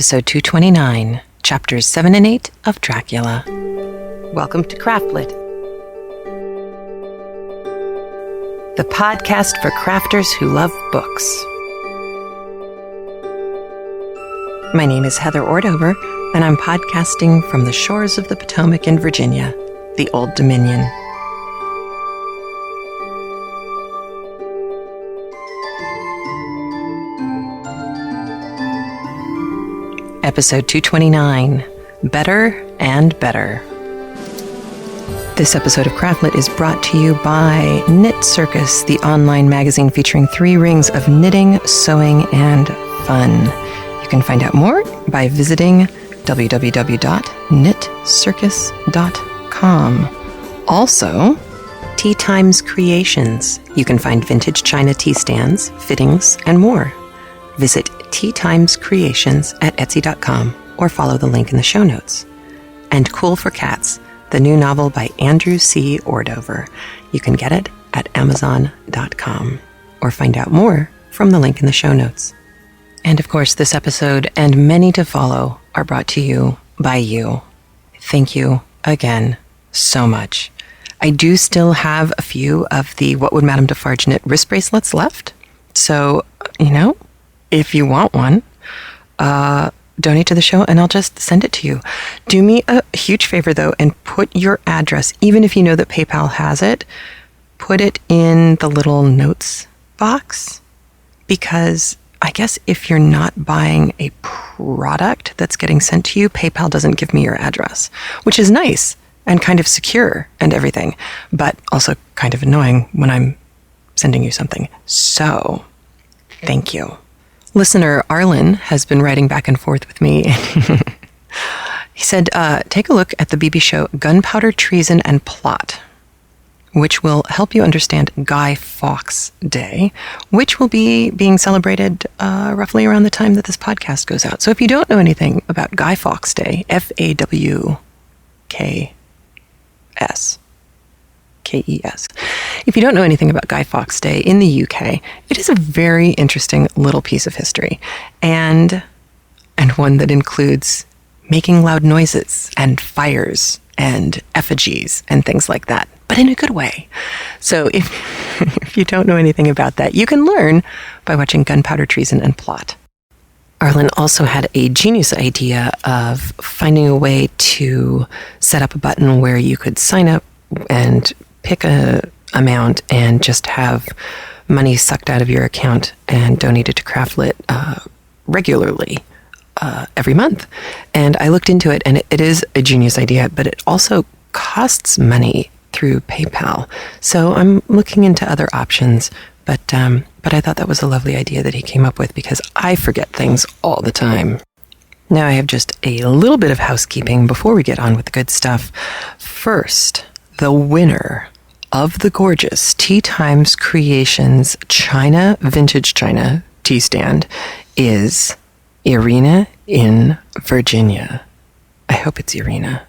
Episode 229, Chapters 7 and 8 of Dracula. Welcome to CraftLit, the podcast for crafters who love books. My name is Heather Ordover, and I'm podcasting from the shores of the Potomac in Virginia, the Old Dominion. Episode 229, Better and Better. This episode of CraftLit is brought to you by Knit Circus, the online magazine featuring 3 rings of knitting, sewing, and fun. You can find out more by visiting www.knitcircus.com. Also, Tea Times Creations. You can find vintage china tea stands, fittings, and more. Visit Tea Times Creations at Etsy.com or follow the link in the show notes. And Cool for Cats, the new novel by Andrew C. Ordover. You can get it at Amazon.com or find out more from the link in the show notes. And of course, this episode and many to follow are brought to you by you. Thank you again so much. I do still have a few of the What Would Madame Defarge Knit wrist bracelets left. So, if you want one, donate to the show and I'll just send it to you. Do me a huge favor though and put your address, even if you know that PayPal has it, put it in the little notes box, because I guess if you're not buying a product that's getting sent to you, PayPal doesn't give me your address, which is nice and kind of secure and everything, but also kind of annoying when I'm sending you something. So, thank you. Listener Arlen has been writing back and forth with me. He said, take a look at the BBC show Gunpowder, Treason, and Plot, which will help you understand Guy Fawkes Day, which will be being celebrated roughly around the time that this podcast goes out. So if you don't know anything about Guy Fawkes Day, Fawkes, K-E-S. If you don't know anything about Guy Fawkes Day in the UK, it is a very interesting little piece of history, and one that includes making loud noises and fires and effigies and things like that, but in a good way. So if you don't know anything about that, you can learn by watching Gunpowder, Treason, and Plot. Arlen also had a genius idea of finding a way to set up a button where you could sign up and pick a amount and just have money sucked out of your account and donated to CraftLit regularly every month. And I looked into it, and it is a genius idea, but it also costs money through PayPal. So I'm looking into other options, but I thought that was a lovely idea that he came up with, because I forget things all the time. Now I have just a little bit of housekeeping before we get on with the good stuff. First, the winner of the gorgeous Tea Times Creations vintage China tea stand is Irina in Virginia. I hope it's Irina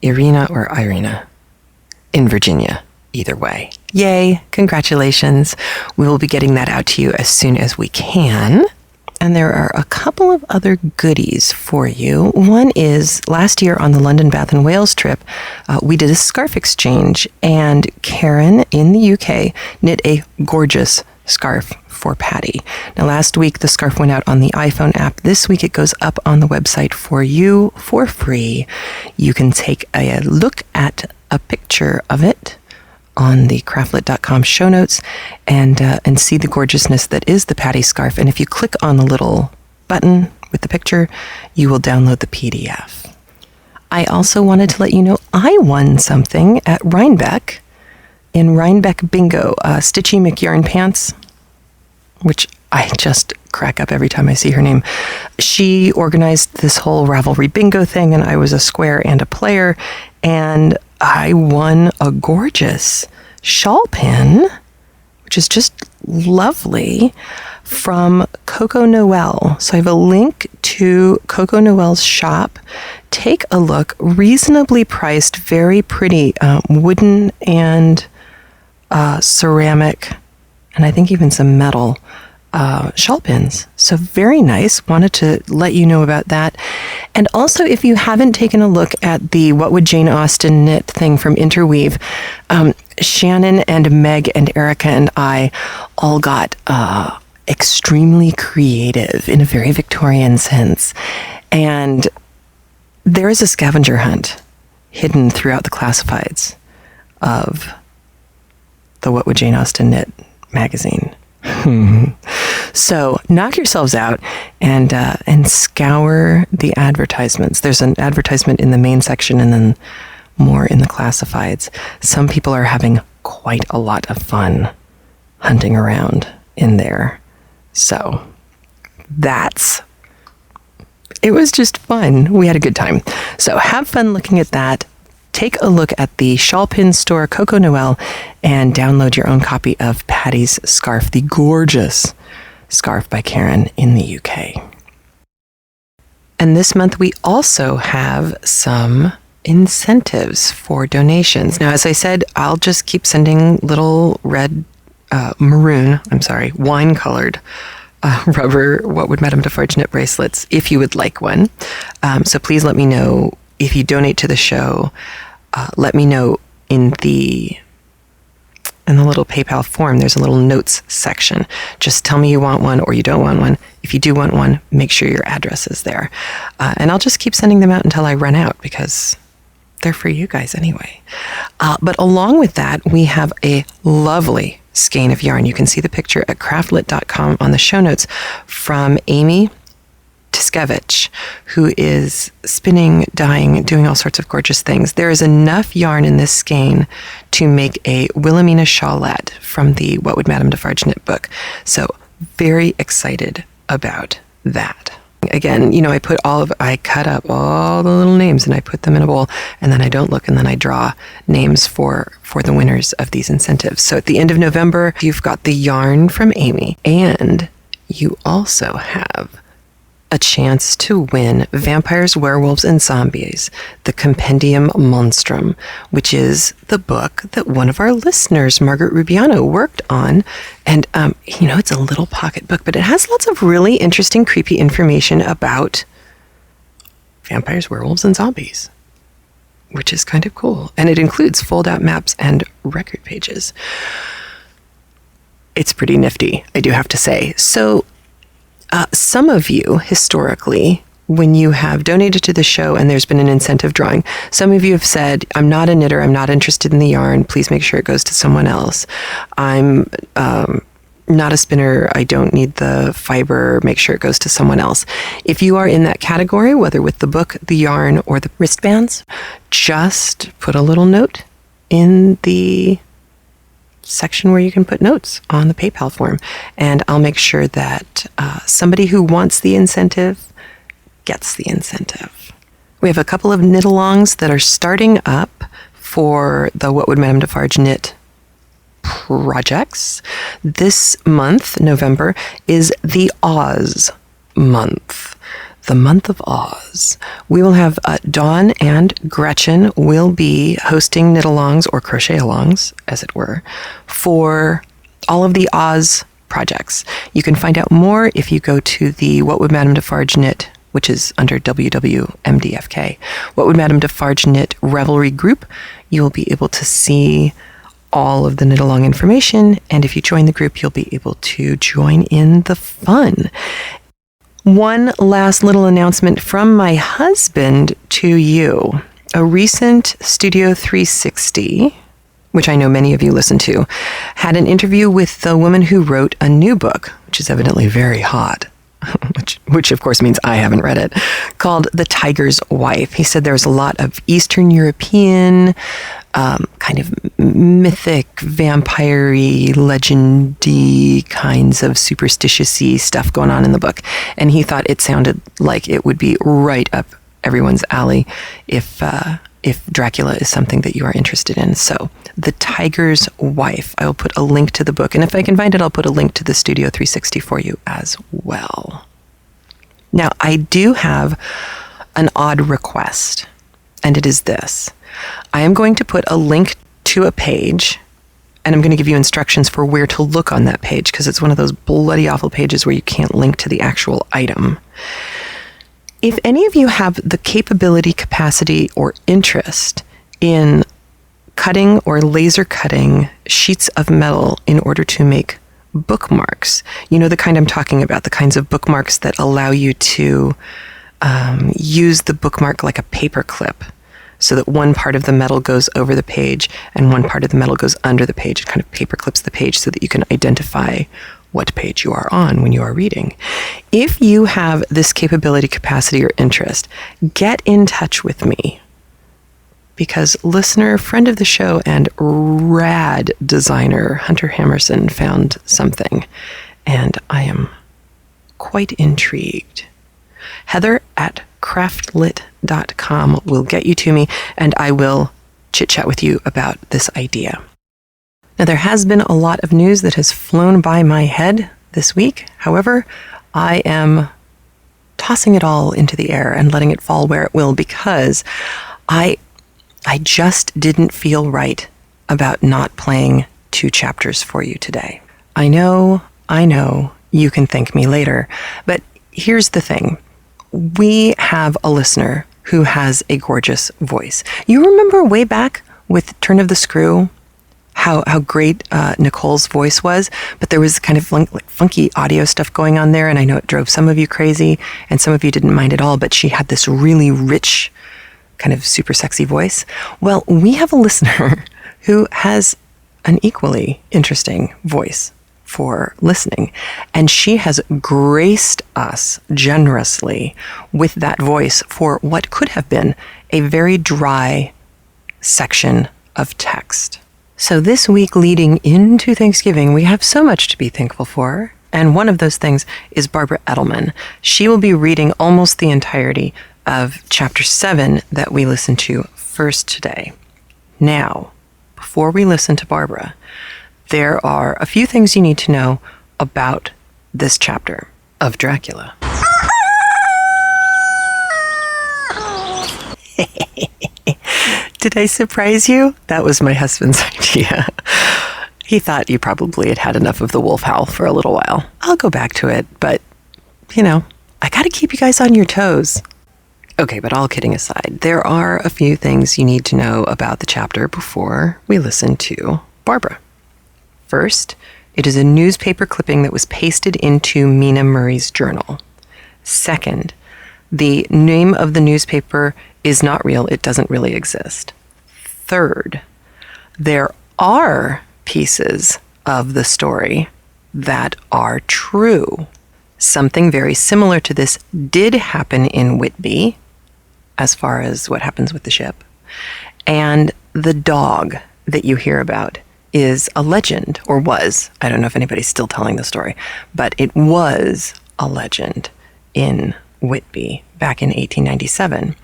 or Irina in Virginia. Either way. Yay, congratulations. We will be getting that out to you as soon as we can. And there are a couple of other goodies for you. One is, last year on the London, Bath and Wales trip, we did a scarf exchange, and Karen in the UK knit a gorgeous scarf for Patty. Now, last week the scarf went out on the iPhone app. This week it goes up on the website for you for free. You can take a look at a picture of it on the craftlit.com show notes and see the gorgeousness that is the Patty scarf. And if you click on the little button with the picture, you will download the PDF. I also wanted to let you know I won something at Rhinebeck in Rhinebeck Bingo, Stitchy McYarn Pants, which I just crack up every time I see her name. She organized this whole Ravelry bingo thing, and I was a square and a player, and I won a gorgeous shawl pin, which is just lovely, from Coco Noel. So I have a link to Coco Noel's shop. Take a look. Reasonably priced, very pretty, wooden and ceramic, and I think even some metal shawl pins. So very nice. Wanted to let you know about that. And also, if you haven't taken a look at the What Would Jane Austen Knit thing from Interweave, Shannon and Meg and Erica and I all got extremely creative in a very Victorian sense. And there is a scavenger hunt hidden throughout the classifieds of the What Would Jane Austen Knit magazine. So knock yourselves out and scour the advertisements. There's an advertisement in the main section and then more in the classifieds. Some people are having quite a lot of fun hunting around in there. So it was just fun. We had a good time. So have fun looking at that. Take a look at the shawl pin store, Coco Noel, and download your own copy of Patty's Scarf, the gorgeous scarf by Karen in the UK. And this month we also have some incentives for donations. Now, as I said, I'll just keep sending little wine-colored rubber What Would Madame Defarge Knit bracelets if you would like one. So please let me know. If you donate to the show, let me know in the little PayPal form. There's a little notes section. Just tell me you want one or you don't want one. If you do want one, make sure your address is there. And I'll just keep sending them out until I run out because they're for you guys anyway. But along with that, we have a lovely skein of yarn. You can see the picture at craftlit.com on the show notes from Amy Tiskevich, who is spinning, dyeing, doing all sorts of gorgeous things. There is enough yarn in this skein to make a Wilhelmina shawlette from the What Would Madame Defarge Knit book. So very excited about that. Again, I cut up all the little names and I put them in a bowl and then I don't look and then I draw names for the winners of these incentives. So at the end of November, you've got the yarn from Amy and you also have a chance to win Vampires, Werewolves, and Zombies, the Compendium Monstrum, which is the book that one of our listeners, Margaret Rubiano, worked on. And, it's a little pocket book, but it has lots of really interesting, creepy information about vampires, werewolves, and zombies, which is kind of cool. And it includes fold-out maps and record pages. It's pretty nifty, I do have to say. So, some of you, historically, when you have donated to the show and there's been an incentive drawing, some of you have said, I'm not a knitter, I'm not interested in the yarn, please make sure it goes to someone else. I'm not a spinner, I don't need the fiber, make sure it goes to someone else. If you are in that category, whether with the book, the yarn, or the wristbands, just put a little note in the section where you can put notes on the PayPal form, and I'll make sure that somebody who wants the incentive gets the incentive. We have a couple of knit-alongs that are starting up for the What Would Madame Defarge Knit projects. This month, November, is the Oz month. The month of Oz. We will have Dawn and Gretchen will be hosting knit-alongs or crochet-alongs, as it were, for all of the Oz projects. You can find out more if you go to the What Would Madame Defarge Knit, which is under WWMDFK, What Would Madame Defarge Knit Revelry group. You'll be able to see all of the knit-along information, and if you join the group, you'll be able to join in the fun. One last little announcement from my husband to you. A recent Studio 360, which I know many of you listen to, had an interview with the woman who wrote a new book, which is evidently very hot, which of course means I haven't read it, called The Tiger's Wife. He said there's a lot of Eastern European, kind of mythic, vampire-y, legendy kinds of superstitious-y stuff going on in the book. And he thought it sounded like it would be right up everyone's alley if Dracula is something that you are interested in. So, The Tiger's Wife. I will put a link to the book. And if I can find it, I'll put a link to the Studio 360 for you as well. Now, I do have an odd request, and it is this. I am going to put a link to a page And I'm going to give you instructions for where to look on that page because it's one of those bloody awful pages where you can't link to the actual item. If any of you have the capability, capacity, or interest in cutting or laser cutting sheets of metal in order to make bookmarks, you know the kind I'm talking about, the kinds of bookmarks that allow you to use the bookmark like a paper clip so that one part of the metal goes over the page and one part of the metal goes under the page. It kind of paper clips the page so that you can identify what page you are on when you are reading. If you have this capability, capacity, or interest, get in touch with me because listener, friend of the show, and rad designer Hunter Hammerson found something, and I am quite intrigued. Heather at craftlit.com will get you to me, and I will chit-chat with you about this idea. Now, there has been a lot of news that has flown by my head this week. However, I am tossing it all into the air and letting it fall where it will because I just didn't feel right about not playing 2 chapters for you today. I know, you can thank me later, but here's the thing. We have a listener who has a gorgeous voice. You remember way back with Turn of the Screw, how great Nicole's voice was, but there was kind of funky audio stuff going on there, and I know it drove some of you crazy, and some of you didn't mind at all, but she had this really rich, kind of super sexy voice. Well, we have a listener who has an equally interesting voice for listening, and she has graced us generously with that voice for what could have been a very dry section of text. So this week leading into Thanksgiving, we have so much to be thankful for, and one of those things is Barbara Edelman. She will be reading almost the entirety of Chapter 7 that we listened to first today. Now, before we listen to Barbara, there are a few things you need to know about this chapter of Dracula. Did I surprise you? That was my husband's idea. He thought you probably had had enough of the wolf howl for a little while. I'll go back to it, but, I gotta keep you guys on your toes. Okay, but all kidding aside, there are a few things you need to know about the chapter before we listen to Barbara. First, it is a newspaper clipping that was pasted into Mina Murray's journal. Second, the name of the newspaper is not real. It doesn't really exist. Third, there are pieces of the story that are true. Something very similar to this did happen in Whitby, as far as what happens with the ship. And the dog that you hear about is a legend, or was. I don't know if anybody's still telling the story, but it was a legend in Whitby back in 1897.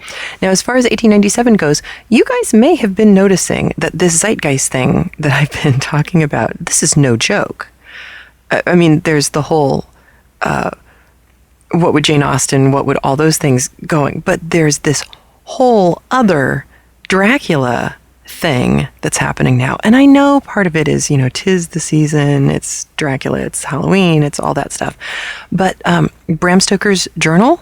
Now, as far as 1897 goes, you guys may have been noticing that this zeitgeist thing that I've been talking about, this is no joke. I mean, there's the whole, what would Jane Austen, what would all those things going, but there's this whole other Dracula thing that's happening now. And I know part of it is, 'tis the season, it's Dracula, it's Halloween, it's all that stuff. But Bram Stoker's journal,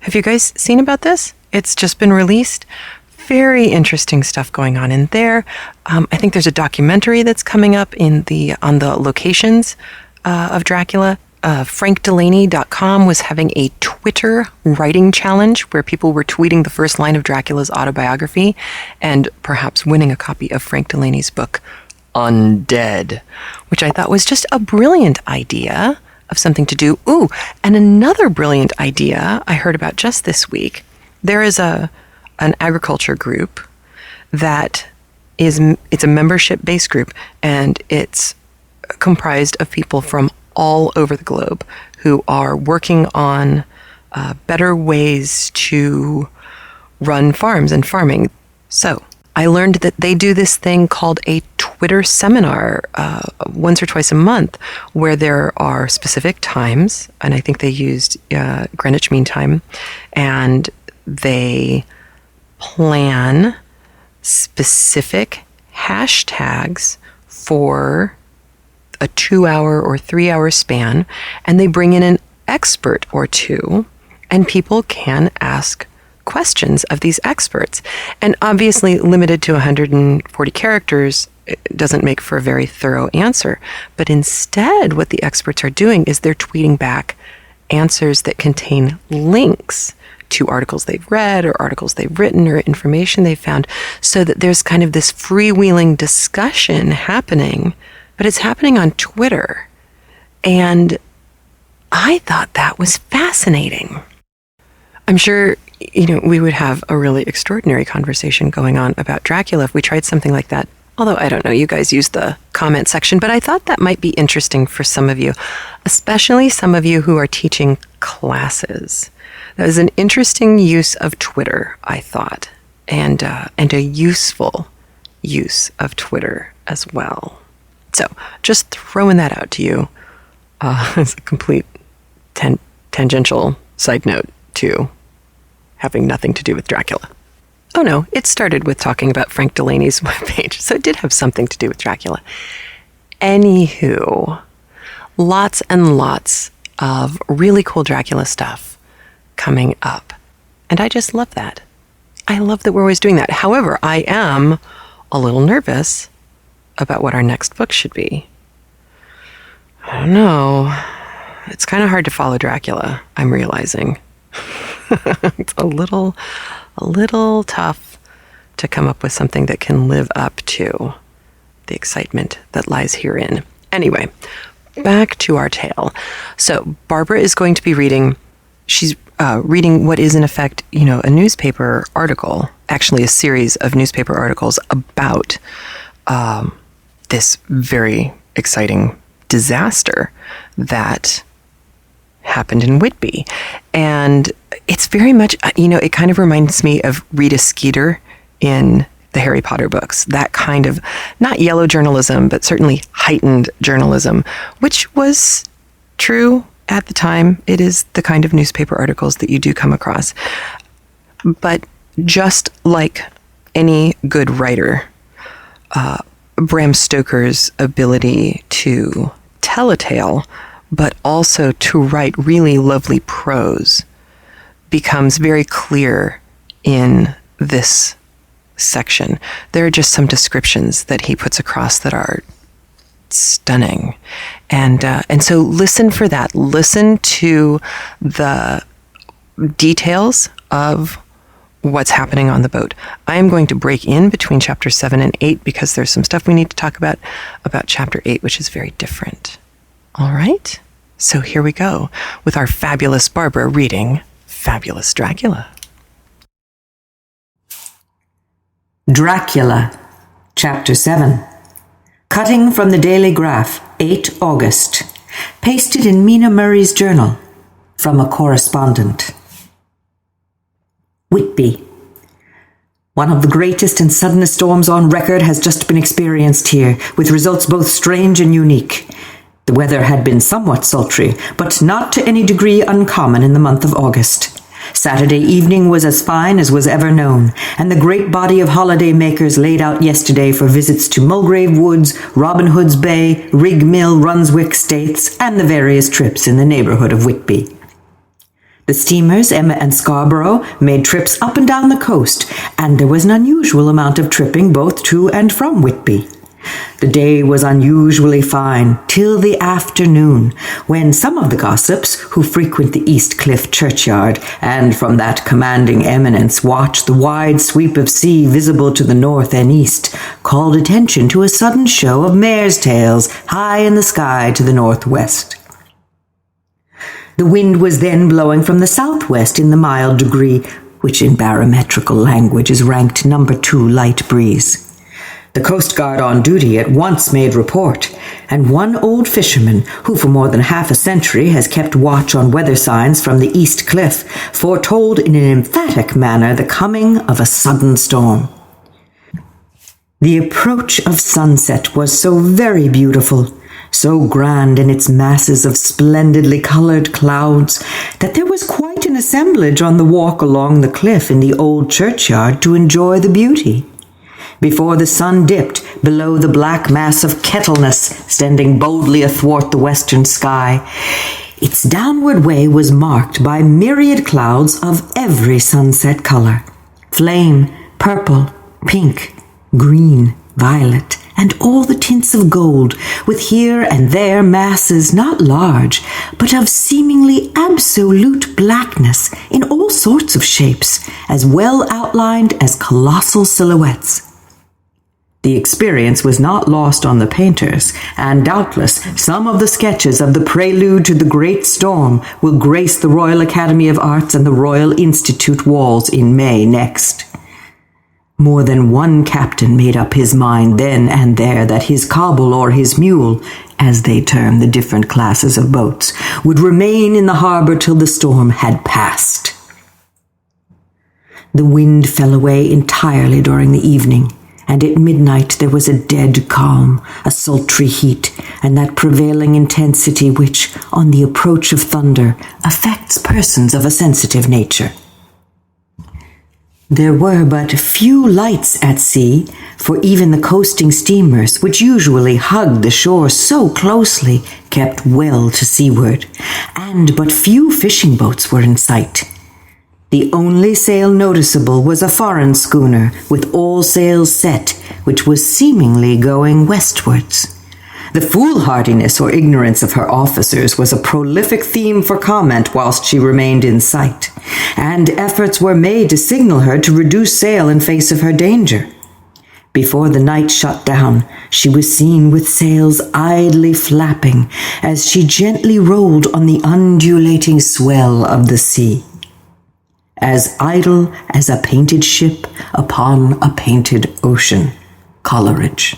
have you guys seen about this? It's just been released. Very interesting stuff going on in there. I think there's a documentary that's coming up on the locations of Dracula. FrankDelaney.com was having a Twitter writing challenge where people were tweeting the first line of Dracula's autobiography and perhaps winning a copy of Frank Delaney's book, Undead, which I thought was just a brilliant idea of something to do. Ooh, and another brilliant idea I heard about just this week. There is an agriculture group it's a membership-based group, and it's comprised of people from all over the globe who are working on better ways to run farms and farming. So I learned that they do this thing called a Twitter seminar once or twice a month where there are specific times, and I think they used Greenwich Mean Time, and they plan specific hashtags for a 2-hour or 3-hour span, and they bring in an expert or two, and people can ask questions of these experts. And obviously, limited to 140 characters doesn't make for a very thorough answer. But instead, what the experts are doing is they're tweeting back answers that contain links to articles they've read or articles they've written or information they've found, so that there's kind of this freewheeling discussion happening, but it's happening on Twitter. And I thought that was fascinating. I'm sure, we would have a really extraordinary conversation going on about Dracula if we tried something like that. Although, I don't know, you guys use the comment section, but I thought that might be interesting for some of you, especially some of you who are teaching classes. That was an interesting use of Twitter, I thought, and a useful use of Twitter as well. So, just throwing that out to you as a complete tangential side note to having nothing to do with Dracula. Oh no, it started with talking about Frank Delaney's webpage, so it did have something to do with Dracula. Anywho, lots and lots of really cool Dracula stuff coming up. And I just love that. I love that we're always doing that. However, I am a little nervous about what our next book should be. I don't know. It's kind of hard to follow Dracula, I'm realizing. It's a little tough to come up with something that can live up to the excitement that lies herein. Anyway, back to our tale. So Barbara is going to be reading, she's reading what is in effect, a newspaper article, actually a series of newspaper articles about this very exciting disaster that happened in Whitby. And it's very much, it kind of reminds me of Rita Skeeter in the Harry Potter books. That kind of, not yellow journalism, but certainly heightened journalism, which was true at the time. It is the kind of newspaper articles that you do come across. But just like any good writer, Bram Stoker's ability to tell a tale, but also to write really lovely prose, becomes very clear in this section. There are just some descriptions that he puts across that are stunning. And so listen for that. Listen to the details of what's happening on the boat. I am going to break in between chapter 7 and 8 because there's some stuff we need to talk about chapter 8, which is very different. All right, so here we go with our fabulous Barbara reading Fabulous Dracula. Dracula, Chapter 7. Cutting from the Daily Graph, 8 August. Pasted in Mina Murray's journal. From a correspondent. Whitby. One of the greatest and suddenest storms on record has just been experienced here, with results both strange and unique. The weather had been somewhat sultry, but not to any degree uncommon in the month of August. Saturday evening was as fine as was ever known, and the great body of holiday makers laid out yesterday for visits to Mulgrave Woods, Robin Hood's Bay, Rig Mill, Runswick States, and the various trips in the neighborhood of Whitby. The steamers Emma and Scarborough made trips up and down the coast, and there was an unusual amount of tripping both to and from Whitby. The day was unusually fine till the afternoon, when some of the gossips who frequent the East Cliff churchyard and from that commanding eminence watch the wide sweep of sea visible to the north and east, called attention to a sudden show of mares' tails high in the sky to the northwest. The wind was then blowing from the southwest in the mild degree, which in barometrical language is ranked number 2 light breeze. The Coast Guard on duty at once made report, and one old fisherman, who for more than half a century has kept watch on weather signs from the East Cliff, foretold in an emphatic manner the coming of a sudden storm. The approach of sunset was so very beautiful, so grand in its masses of splendidly colored clouds, that there was quite an assemblage on the walk along the cliff in the old churchyard to enjoy the beauty. before the sun dipped below the black mass of Kettleness standing boldly athwart the western sky. Its downward way was marked by myriad clouds of every sunset color: flame, purple, pink, green, violet, and all the tints of gold, with here and there masses not large, but of seemingly absolute blackness in all sorts of shapes, as well outlined as colossal silhouettes. The experience was not lost on the painters, and doubtless some of the sketches of the prelude to the Great Storm will grace the Royal Academy of Arts and the Royal Institute walls in May next. More than one captain made up his mind then and there that his cobble or his mule, as they term the different classes of boats, would remain in the harbor till the storm had passed. The wind fell away entirely during the evening, and at midnight there was a dead calm, a sultry heat, and that prevailing intensity which, on the approach of thunder, affects persons of a sensitive nature. There were but few lights at sea, for even the coasting steamers, which usually hugged the shore so closely, kept well to seaward, and but few fishing boats were in sight. The only sail noticeable was a foreign schooner with all sails set, which was seemingly going westwards. The foolhardiness or ignorance of her officers was a prolific theme for comment whilst she remained in sight, and efforts were made to signal her to reduce sail in face of her danger. Before the night shut down, she was seen with sails idly flapping as she gently rolled on the undulating swell of the sea. As idle as a painted ship upon a painted ocean. Coleridge.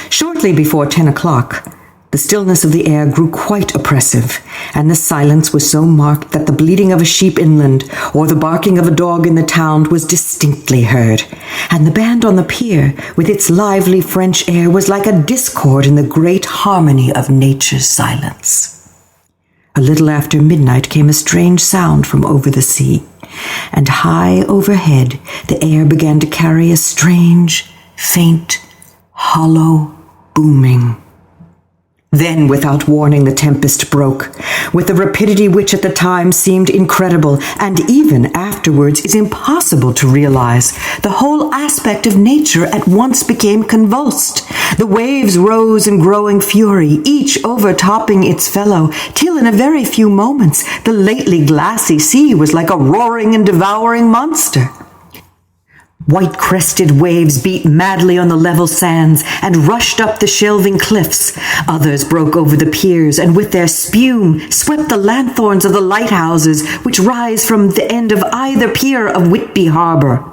Shortly before 10 o'clock, the stillness of the air grew quite oppressive, and the silence was so marked that the bleating of a sheep inland or the barking of a dog in the town was distinctly heard, and the band on the pier, with its lively French air, was like a discord in the great harmony of nature's silence. A little after midnight came a strange sound from over the sea, and high overhead the air began to carry a strange, faint, hollow booming. Then, without warning, the tempest broke, with a rapidity which at the time seemed incredible, and even afterwards is impossible to realize. The whole aspect of nature at once became convulsed. The waves rose in growing fury, each overtopping its fellow, till in a very few moments the lately glassy sea was like a roaring and devouring monster. White-crested waves beat madly on the level sands and rushed up the shelving cliffs. Others broke over the piers and with their spume swept the lanthorns of the lighthouses which rise from the end of either pier of Whitby Harbour.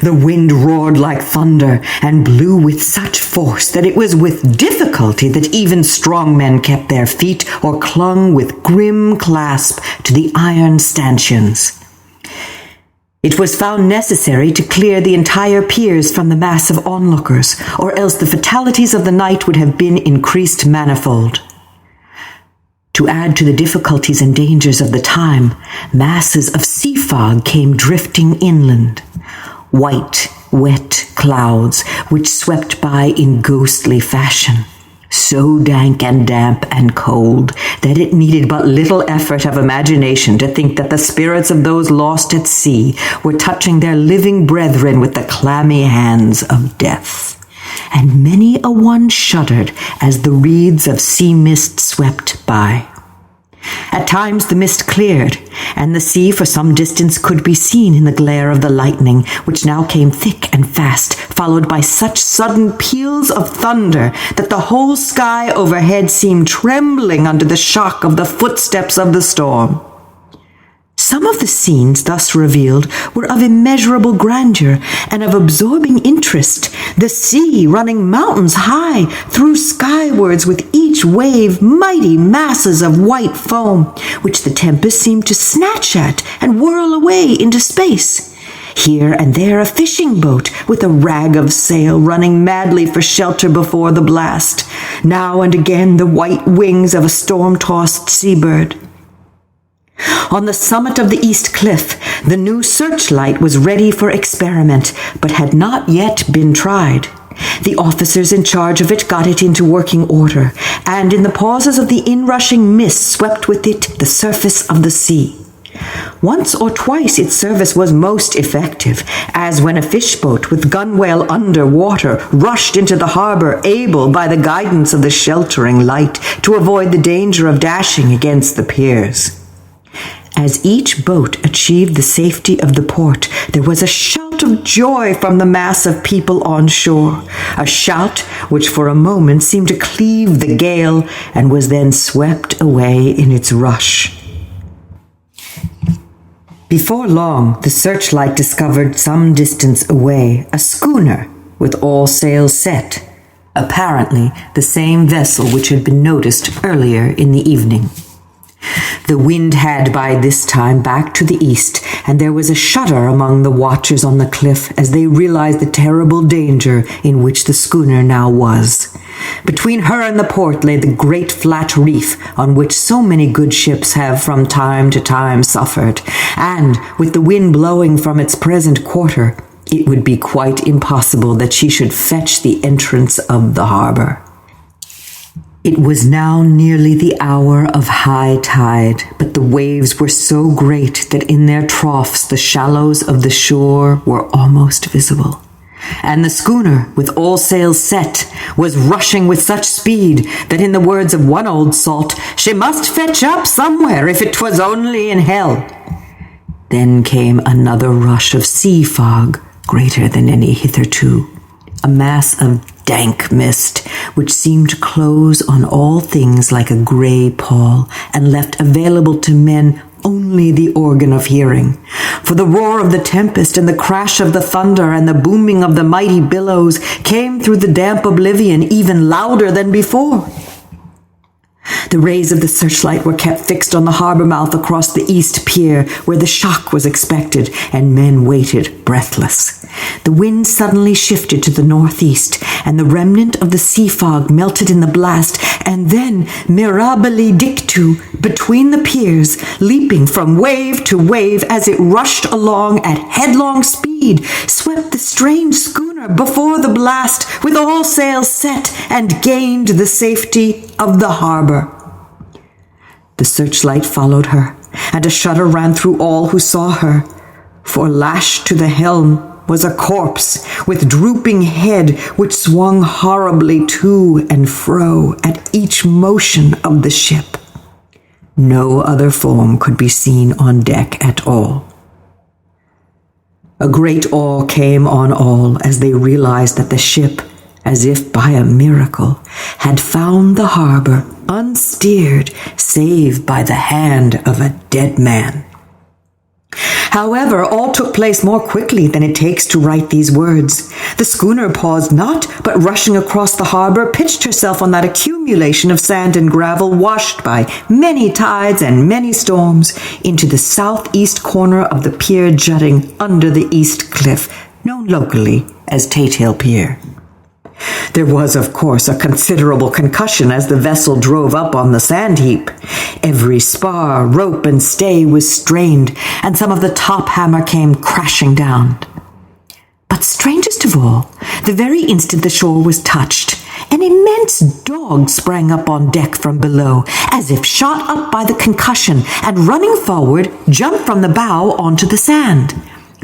The wind roared like thunder and blew with such force that it was with difficulty that even strong men kept their feet or clung with grim clasp to the iron stanchions. It was found necessary to clear the entire piers from the mass of onlookers, or else the fatalities of the night would have been increased manifold. To add to the difficulties and dangers of the time, masses of sea fog came drifting inland. White, wet clouds which swept by in ghostly fashion, so dank and damp and cold that it needed but little effort of imagination to think that the spirits of those lost at sea were touching their living brethren with the clammy hands of death. And many a one shuddered as the wreaths of sea mist swept by. At times the mist cleared, and the sea for some distance could be seen in the glare of the lightning, which now came thick and fast, followed by such sudden peals of thunder that the whole sky overhead seemed trembling under the shock of the footsteps of the storm. Some of the scenes thus revealed were of immeasurable grandeur and of absorbing interest, the sea running mountains high, through skywards with each wave mighty masses of white foam, which the tempest seemed to snatch at and whirl away into space. Here and there a fishing boat with a rag of sail running madly for shelter before the blast, now and again the white wings of a storm-tossed seabird. On the summit of the east cliff, the new searchlight was ready for experiment, but had not yet been tried. The officers in charge of it got it into working order, and in the pauses of the inrushing mist swept with it the surface of the sea. Once or twice its service was most effective, as when a fishboat with gunwale under water rushed into the harbor, able, by the guidance of the sheltering light, to avoid the danger of dashing against the piers. As each boat achieved the safety of the port, there was a shout of joy from the mass of people on shore, a shout which for a moment seemed to cleave the gale and was then swept away in its rush. Before long, the searchlight discovered some distance away a schooner with all sails set, apparently the same vessel which had been noticed earlier in the evening. The wind had by this time backed to the east, and there was a shudder among the watchers on the cliff as they realized the terrible danger in which the schooner now was. Between her and the port lay the great flat reef on which so many good ships have from time to time suffered, and, with the wind blowing from its present quarter, it would be quite impossible that she should fetch the entrance of the harbor. It was now nearly the hour of high tide, but the waves were so great that in their troughs the shallows of the shore were almost visible. And the schooner, with all sails set, was rushing with such speed that, in the words of one old salt, she must fetch up somewhere if 'twas only in hell. Then came another rush of sea fog, greater than any hitherto, a mass of dank mist, which seemed to close on all things like a grey pall, and left available to men only the organ of hearing. For the roar of the tempest and the crash of the thunder and the booming of the mighty billows came through the damp oblivion even louder than before. The rays of the searchlight were kept fixed on the harbor mouth across the east pier, where the shock was expected, and men waited breathless. The wind suddenly shifted to the northeast, and the remnant of the sea fog melted in the blast, and then, mirabile dictu, between the piers, leaping from wave to wave as it rushed along at headlong speed, swept the strange schooner before the blast with all sails set, and gained the safety of the harbor. The searchlight followed her, and a shudder ran through all who saw her, for lashed to the helm was a corpse with drooping head which swung horribly to and fro at each motion of the ship. No other form could be seen on deck at all. A great awe came on all as they realized that the ship, as if by a miracle, had found the harbor unsteered save by the hand of a dead man. However, all took place more quickly than it takes to write these words. The schooner paused not, but rushing across the harbor, pitched herself on that accumulation of sand and gravel washed by many tides and many storms into the southeast corner of the pier jutting under the east cliff, known locally as Tate Hill Pier. There was, of course, a considerable concussion as the vessel drove up on the sand heap. Every spar, rope, and stay was strained, and some of the top hammer came crashing down. But strangest of all, the very instant the shore was touched, an immense dog sprang up on deck from below, as if shot up by the concussion, and running forward, jumped from the bow onto the sand.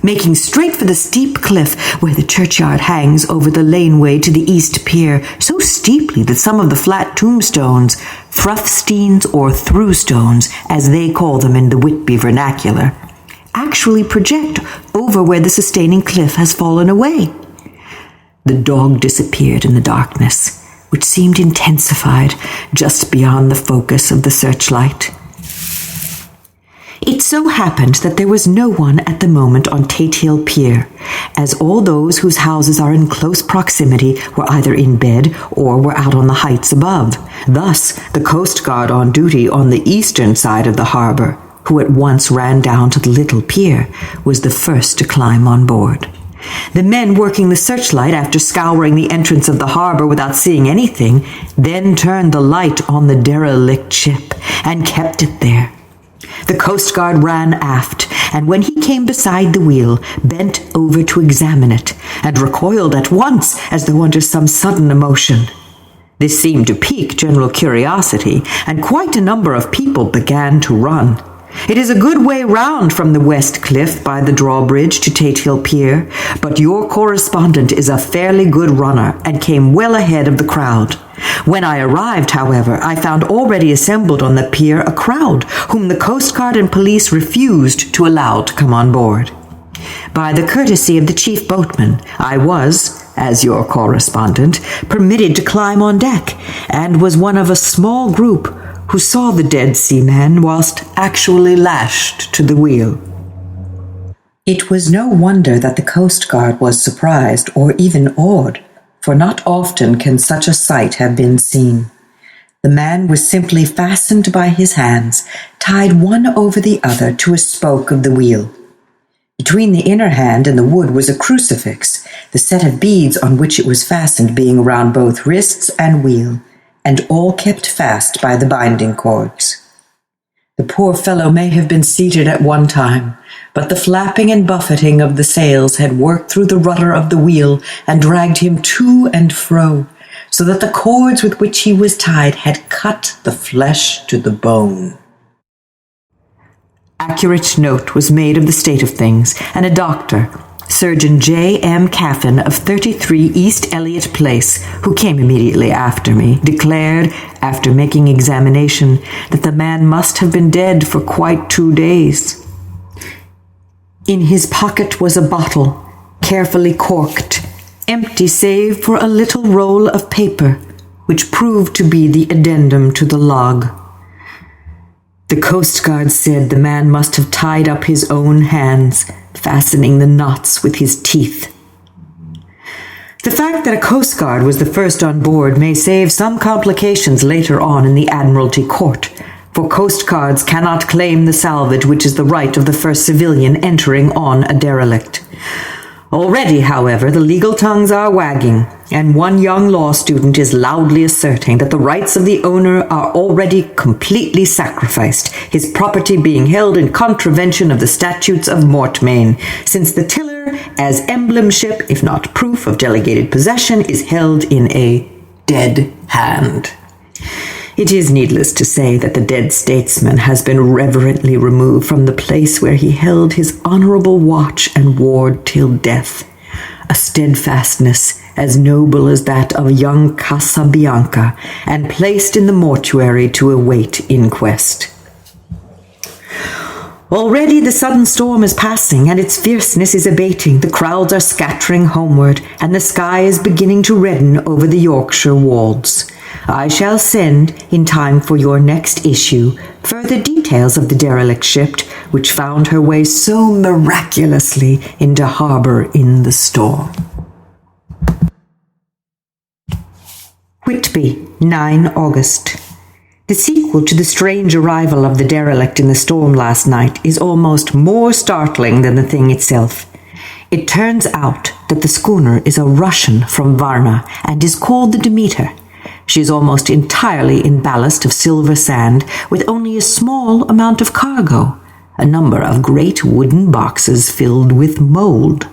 Making straight for the steep cliff where the churchyard hangs over the laneway to the east pier, so steeply that some of the flat tombstones, Thruthsteins or Throughstones, as they call them in the Whitby vernacular, actually project over where the sustaining cliff has fallen away. The dog disappeared in the darkness, which seemed intensified just beyond the focus of the searchlight. It so happened that there was no one at the moment on Tate Hill Pier, as all those whose houses are in close proximity were either in bed or were out on the heights above. Thus, the Coast Guard on duty on the eastern side of the harbor, who at once ran down to the little pier, was the first to climb on board. The men working the searchlight, after scouring the entrance of the harbor without seeing anything, then turned the light on the derelict ship and kept it there. The Coast Guard ran aft, and when he came beside the wheel, bent over to examine it, and recoiled at once as though under some sudden emotion. This seemed to pique general curiosity, and quite a number of people began to run. It is a good way round from the West Cliff by the drawbridge to Tate Hill Pier, but your correspondent is a fairly good runner and came well ahead of the crowd. When I arrived, however, I found already assembled on the pier a crowd whom the Coast Guard and police refused to allow to come on board. By the courtesy of the chief boatman, I was, as your correspondent, permitted to climb on deck, and was one of a small group who saw the dead seaman whilst actually lashed to the wheel. It was no wonder that the Coast Guard was surprised or even awed, for not often can such a sight have been seen. The man was simply fastened by his hands, tied one over the other to a spoke of the wheel. Between the inner hand and the wood was a crucifix, the set of beads on which it was fastened being around both wrists and wheel, and all kept fast by the binding cords. The poor fellow may have been seated at one time, but the flapping and buffeting of the sails had worked through the rudder of the wheel and dragged him to and fro, so that the cords with which he was tied had cut the flesh to the bone. Accurate note was made of the state of things, and a doctor, Surgeon J. M. Caffin of 33 East Elliott Place, who came immediately after me, declared, after making examination, that the man must have been dead for quite 2 days. In his pocket was a bottle, carefully corked, empty save for a little roll of paper, which proved to be the addendum to the log. The Coast Guard said the man must have tied up his own hands, fastening the knots with his teeth. The fact that a Coast Guard was the first on board may save some complications later on in the Admiralty Court, for Coast Guards cannot claim the salvage which is the right of the first civilian entering on a derelict. Already, however, the legal tongues are wagging, and one young law student is loudly asserting that the rights of the owner are already completely sacrificed, his property being held in contravention of the statutes of Mortmain, since the tiller, as emblem ship, if not proof of delegated possession, is held in a dead hand. It is needless to say that the dead statesman has been reverently removed from the place where he held his honorable watch and ward till death, a steadfastness as noble as that of young Casabianca, and placed in the mortuary to await inquest. Already the sudden storm is passing, and its fierceness is abating. The crowds are scattering homeward, and the sky is beginning to redden over the Yorkshire wolds. I shall send, in time for your next issue, further details of the derelict ship, which found her way so miraculously into harbour in the storm. Whitby, 9 August. The sequel to the strange arrival of the derelict in the storm last night is almost more startling than the thing itself. It turns out that the schooner is a Russian from Varna and is called the Demeter. She is almost entirely in ballast of silver sand, with only a small amount of cargo, a number of great wooden boxes filled with mould.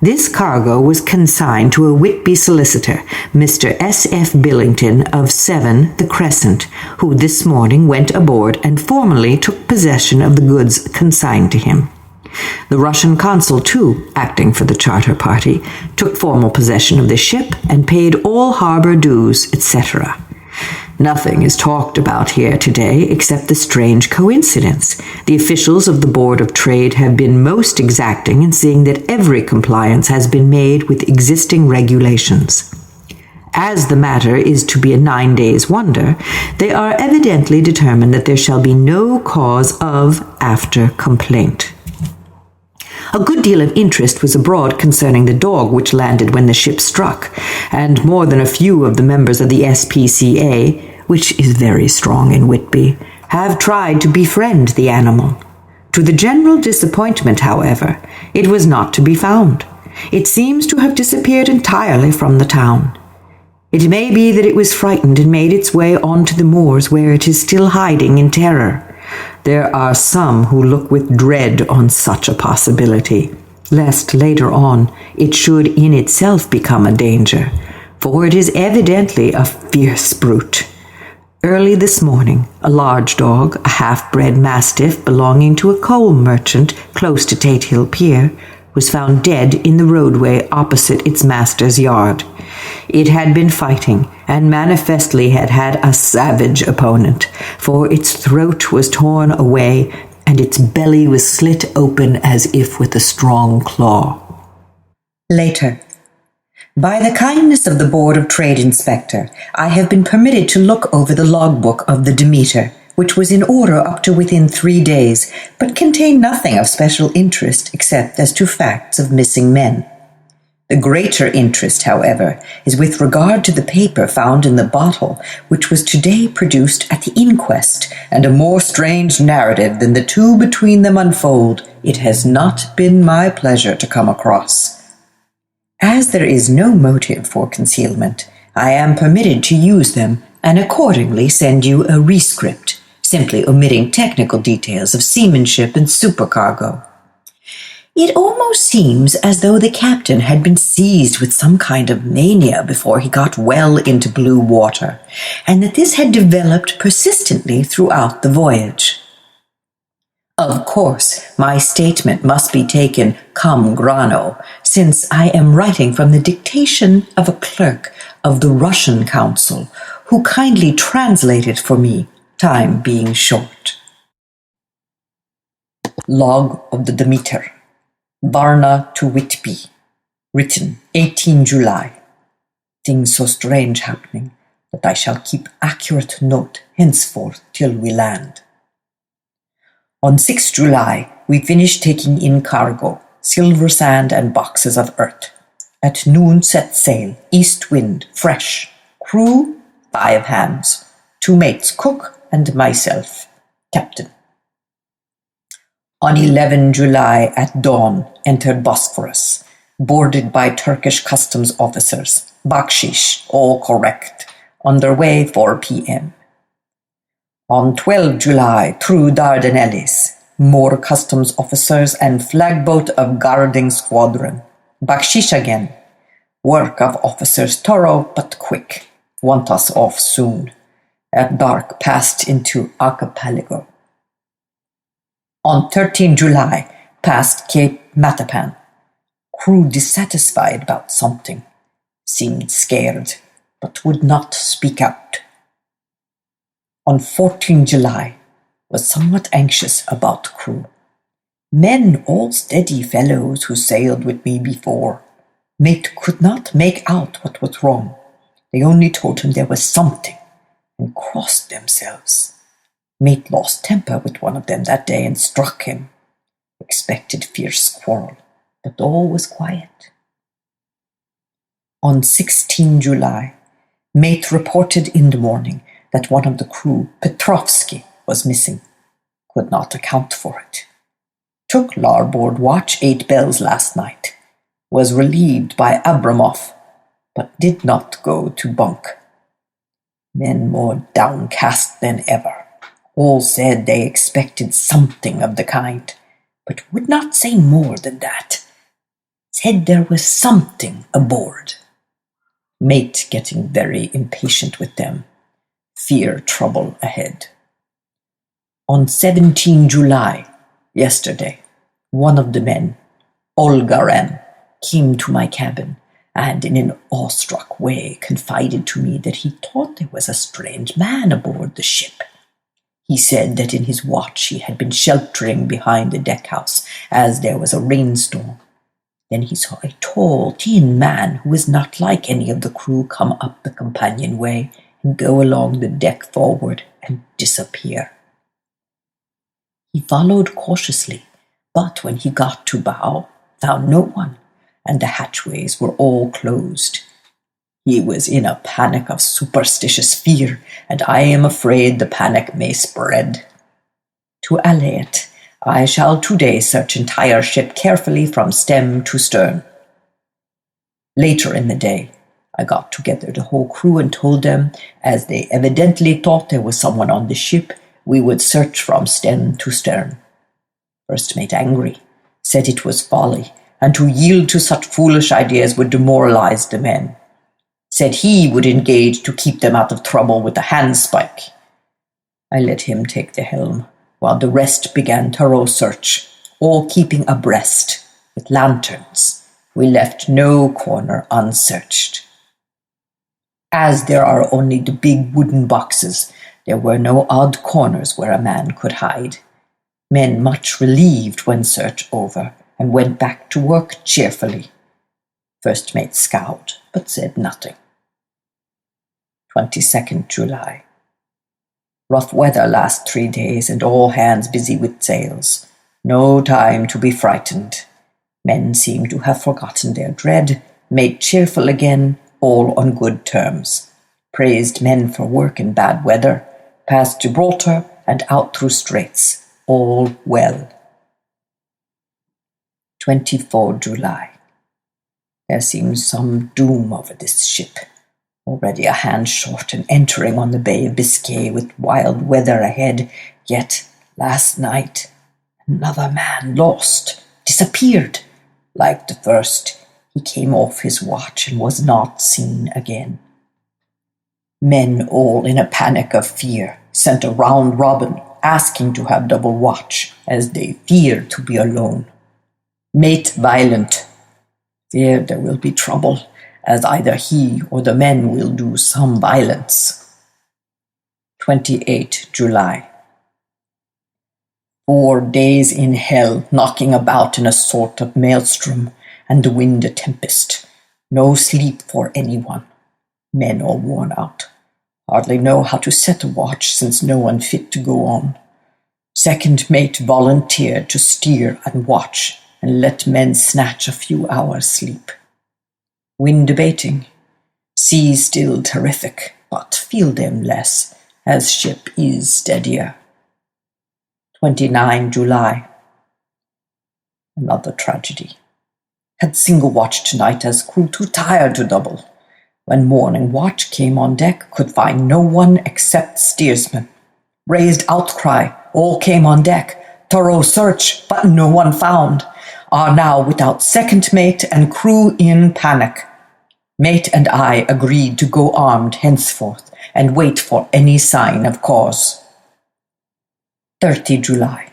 This cargo was consigned to a Whitby solicitor, Mr. S.F. Billington of 7 The Crescent, who this morning went aboard and formally took possession of the goods consigned to him. The Russian consul, too, acting for the charter party, took formal possession of the ship and paid all harbour dues, etc. Nothing is talked about here today except the strange coincidence. The officials of the Board of Trade have been most exacting in seeing that every compliance has been made with existing regulations. As the matter is to be a 9 days' wonder, they are evidently determined that there shall be no cause of after complaint. A good deal of interest was abroad concerning the dog which landed when the ship struck, and more than a few of the members of the SPCA, which is very strong in Whitby, have tried to befriend the animal. To the general disappointment, however, it was not to be found. It seems to have disappeared entirely from the town. It may be that it was frightened and made its way on to the moors where it is still hiding in terror. There are some who look with dread on such a possibility, lest later on it should in itself become a danger, for it is evidently a fierce brute. Early this morning, a large dog, a half-bred mastiff belonging to a coal merchant close to Tate Hill Pier, was found dead in the roadway opposite its master's yard. It had been fighting, and manifestly had had a savage opponent, for its throat was torn away, and its belly was slit open as if with a strong claw. Later. By the kindness of the Board of Trade Inspector, I have been permitted to look over the logbook of the Demeter, which was in order up to within 3 days, but contained nothing of special interest except as to facts of missing men. The greater interest, however, is with regard to the paper found in the bottle, which was today produced at the inquest, and a more strange narrative than the two between them unfold, it has not been my pleasure to come across. As there is no motive for concealment, I am permitted to use them and accordingly send you a rescript, simply omitting technical details of seamanship and supercargo. It almost seems as though the captain had been seized with some kind of mania before he got well into blue water, and that this had developed persistently throughout the voyage. Of course, my statement must be taken cum grano, since I am writing from the dictation of a clerk of the Russian Council, who kindly translated for me, time being short. Log of the Demeter. Varna to Whitby. Written 18 July. Things so strange happening that I shall keep accurate note henceforth till we land. On 6 July, we finished taking in cargo, silver sand and boxes of earth. At noon set sail, east wind, fresh. Crew, 5 hands. 2 mates, cook, and myself, captain. On 11 July at dawn, entered Bosphorus, boarded by Turkish customs officers. Bakshish, all correct. Underway 4 p.m. On 12 July, through Dardanelles, more customs officers and flagboat of guarding squadron. Bakshish again. Work of officers thorough but quick. Want us off soon. At dark passed into archipelago. On 13 July, passed Cape Matapan. Crew dissatisfied about something. Seemed scared, but would not speak out. On 14 July, was somewhat anxious about crew. Men all steady fellows who sailed with me before. Mate could not make out what was wrong. They only told him there was something, and crossed themselves. Mate lost temper with one of them that day and struck him. Expected fierce quarrel, but all was quiet. On 16 July, mate reported in the morning that one of the crew, Petrovsky, was missing. Could not account for it. Took larboard watch 8 bells last night. Was relieved by Abramov, but did not go to bunk. Men more downcast than ever. All said they expected something of the kind, but would not say more than that. Said there was something aboard. Mate getting very impatient with them. Fear trouble ahead. On 17 July, yesterday, one of the men, Olgaran, came to my cabin and in an awestruck way confided to me that he thought there was a strange man aboard the ship. He said that in his watch he had been sheltering behind the deckhouse as there was a rainstorm. Then he saw a tall, thin man who was not like any of the crew come up the companionway and go along the deck forward and disappear. He followed cautiously, but when he got to bow, found no one, and the hatchways were all closed. He was in a panic of superstitious fear, and I am afraid the panic may spread. To allay it, I shall today search entire ship carefully from stem to stern. Later in the day, I got together the whole crew and told them, as they evidently thought there was someone on the ship, we would search from stem to stern. First mate angry, said it was folly, and to yield to such foolish ideas would demoralize the men. Said he would engage to keep them out of trouble with the handspike. I let him take the helm, while the rest began thorough search, all keeping abreast, with lanterns. We left no corner unsearched. As there are only the big wooden boxes, there were no odd corners where a man could hide. Men much relieved when search over, and went back to work cheerfully. First mate scowled, but said nothing. 22nd July. Rough weather last 3 days, and all hands busy with sails. No time to be frightened. Men seem to have forgotten their dread, made cheerful again, all on good terms. Praised men for work in bad weather, past Gibraltar and out through straits, all well. 24 July. There seems some doom over this ship. Already a hand short and entering on the Bay of Biscay with wild weather ahead, yet last night another man lost, disappeared. Like the first, he came off his watch and was not seen again. Men all in a panic of fear sent a round robin asking to have double watch, as they feared to be alone. Mate violent. Feared there will be trouble, as either he or the men will do some violence. 28 July. 4 days in hell, knocking about in a sort of maelstrom, and the wind a tempest. No sleep for anyone. Men all worn out. Hardly know how to set a watch, since no one fit to go on. Second mate volunteered to steer and watch, and let men snatch a few hours' sleep. Wind abating. Sea still terrific, but feel them less, as ship is steadier. 29 July. Another tragedy. Had single watch tonight, as crew too tired to double. When morning watch came on deck, could find no one except steersman. Raised outcry, all came on deck. Thorough search, but no one found. Are now without second mate and crew in panic. Mate and I agreed to go armed henceforth and wait for any sign of cause. 30 July.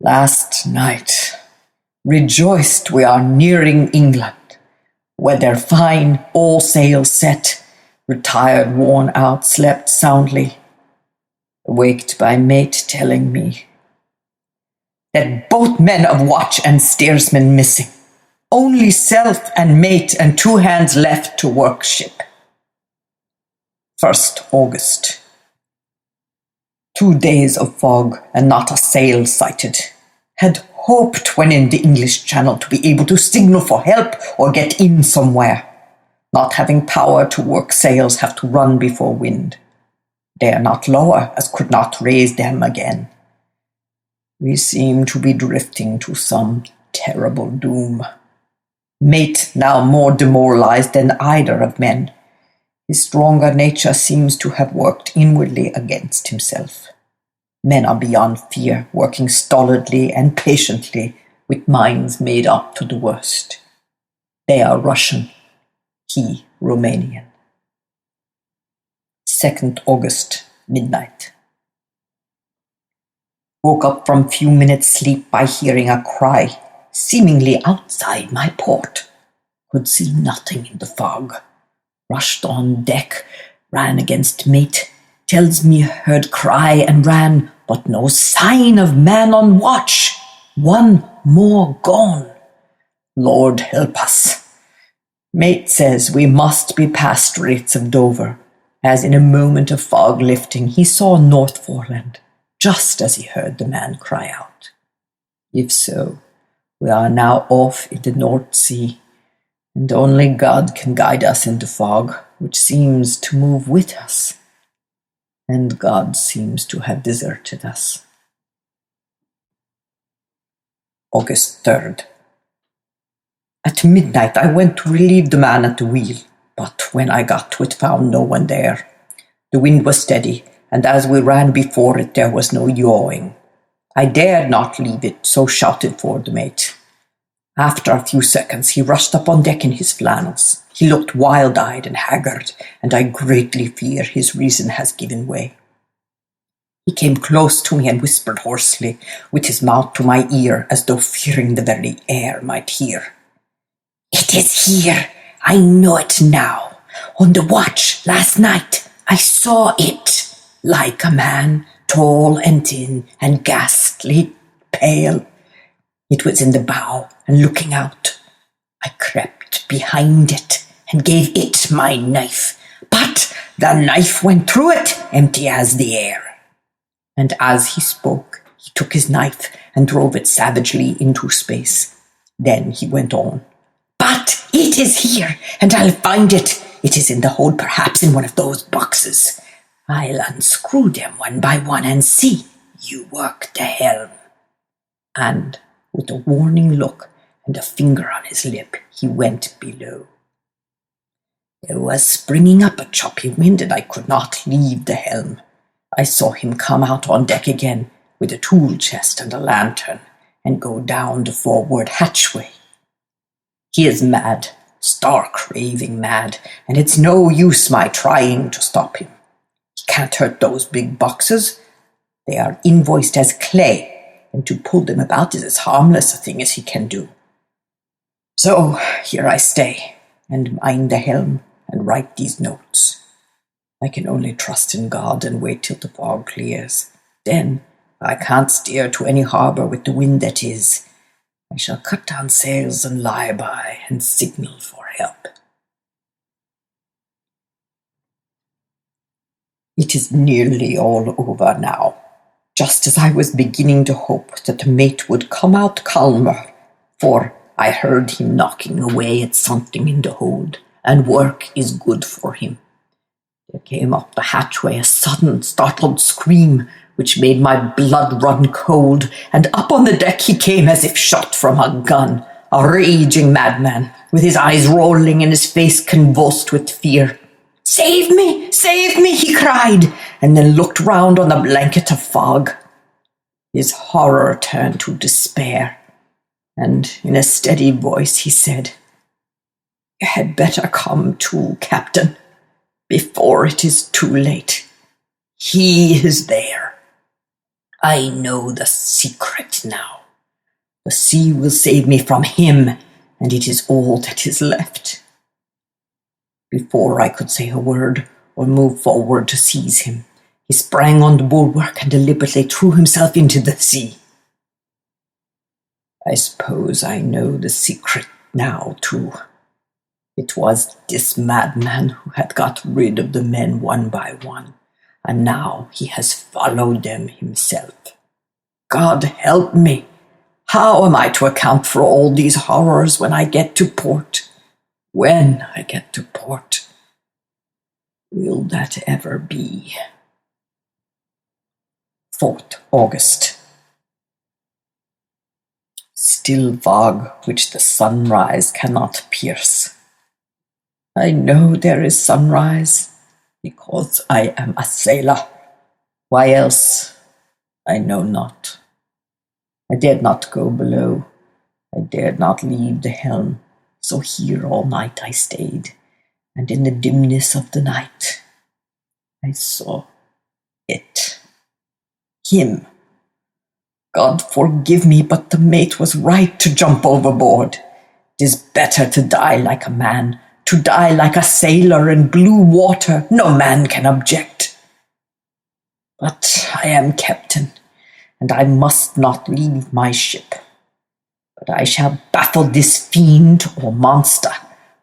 Last night. Rejoiced we are nearing England. Weather fine, all sails set. Retired, worn out, slept soundly. Awaked by mate telling me that both men of watch and steersman missing. Only self and mate and 2 hands left to work ship. 1st August. 2 days of fog and not a sail sighted. Had hoped when in the English Channel to be able to signal for help or get in somewhere. Not having power to work sails, have to run before wind. Dare not lower, as could not raise them again. We seem to be drifting to some terrible doom. Mate now more demoralized than either of men. His stronger nature seems to have worked inwardly against himself. Men are beyond fear, working stolidly and patiently, with minds made up to the worst. They are Russian, he Romanian. 2nd August, midnight. Woke up from few minutes' sleep by hearing a cry, seemingly outside my port. Could see nothing in the fog. Rushed on deck, ran against mate. Tells me heard cry and ran, but no sign of man on watch. 1 more gone. Lord help us. Mate says we must be past Straits of Dover, as in a moment of fog lifting he saw North Foreland, just as he heard the man cry out. If so, we are now off in the North Sea, and only God can guide us in the fog, which seems to move with us. And God seems to have deserted us. August 3rd. At midnight I went to relieve the man at the wheel, but when I got to it found no one there. The wind was steady, and as we ran before it, there was no yawing. I dared not leave it, so shouted for the mate. After a few seconds, he rushed up on deck in his flannels. He looked wild-eyed and haggard, and I greatly fear his reason has given way. He came close to me and whispered hoarsely, with his mouth to my ear, as though fearing the very air might hear. "It is here. I know it now. On the watch last night, I saw it, like a man, tall and thin and ghastly pale. It was in the bow and looking out. I crept behind it and gave it my knife, but the knife went through it, empty as the air." And as he spoke, he took his knife and drove it savagely into space. Then he went on. "But it is here, and I'll find it. It is in the hold, perhaps in one of those boxes. I'll unscrew them one by one and see. You work the helm." And with a warning look and a finger on his lip, he went below. There was springing up a choppy wind, and I could not leave the helm. I saw him come out on deck again with a tool chest and a lantern and go down the forward hatchway. He is mad, stark raving mad, and it's no use my trying to stop him. He can't hurt those big boxes. They are invoiced as clay, and to pull them about is as harmless a thing as he can do. So here I stay, and mind the helm, and write these notes. I can only trust in God and wait till the fog clears. Then I can't steer to any harbour with the wind that is. I shall cut down sails and lie by and signal for help. It is nearly all over now, just as I was beginning to hope that the mate would come out calmer, for I heard him knocking away at something in the hold, and work is good for him. There came up the hatchway a sudden, startled scream, which made my blood run cold, and up on the deck he came as if shot from a gun, a raging madman, with his eyes rolling and his face convulsed with fear. Save me, he cried, and then looked round on the blanket of fog. His horror turned to despair, and in a steady voice he said, "You had better come too, Captain, before it is too late. He is there. I know the secret now. The sea will save me from him, and it is all that is left." Before I could say a word or move forward to seize him, he sprang on the bulwark and deliberately threw himself into the sea. I suppose I know the secret now, too. It was this madman who had got rid of the men one by one, and now he has followed them himself. God help me! How am I to account for all these horrors when I get to port? When I get to port? Will that ever be? 4th August. Still fog which the sunrise cannot pierce. I know there is sunrise, because I am a sailor. Why else? I know not. I dared not go below. I dared not leave the helm, so here all night I stayed, and in the dimness of the night I saw it. Him. God forgive me, but the mate was right to jump overboard. It is better to die like a man, to die like a sailor in blue water. No man can object. But I am captain, and I must not leave my ship. But I shall baffle this fiend or monster,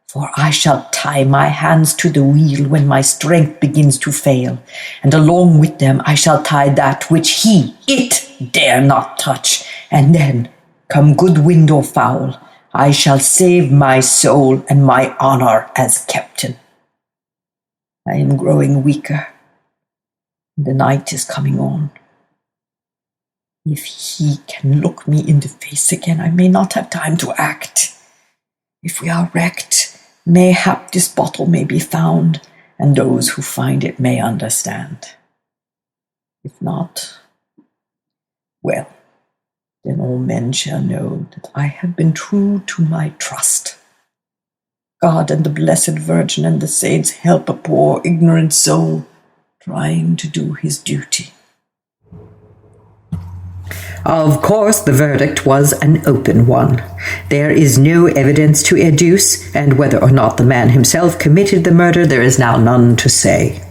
for I shall tie my hands to the wheel when my strength begins to fail, and along with them I shall tie that which it dare not touch, and then, come good wind or foul, I shall save my soul and my honor as captain. I am growing weaker. The night is coming on. If he can look me in the face again, I may not have time to act. If we are wrecked, mayhap this bottle may be found, and those who find it may understand. If not, well, then all men shall know that I have been true to my trust. God and the Blessed Virgin and the saints help a poor, ignorant soul trying to do his duty. Of course, the verdict was an open one. There is no evidence to adduce, and whether or not the man himself committed the murder, there is now none to say.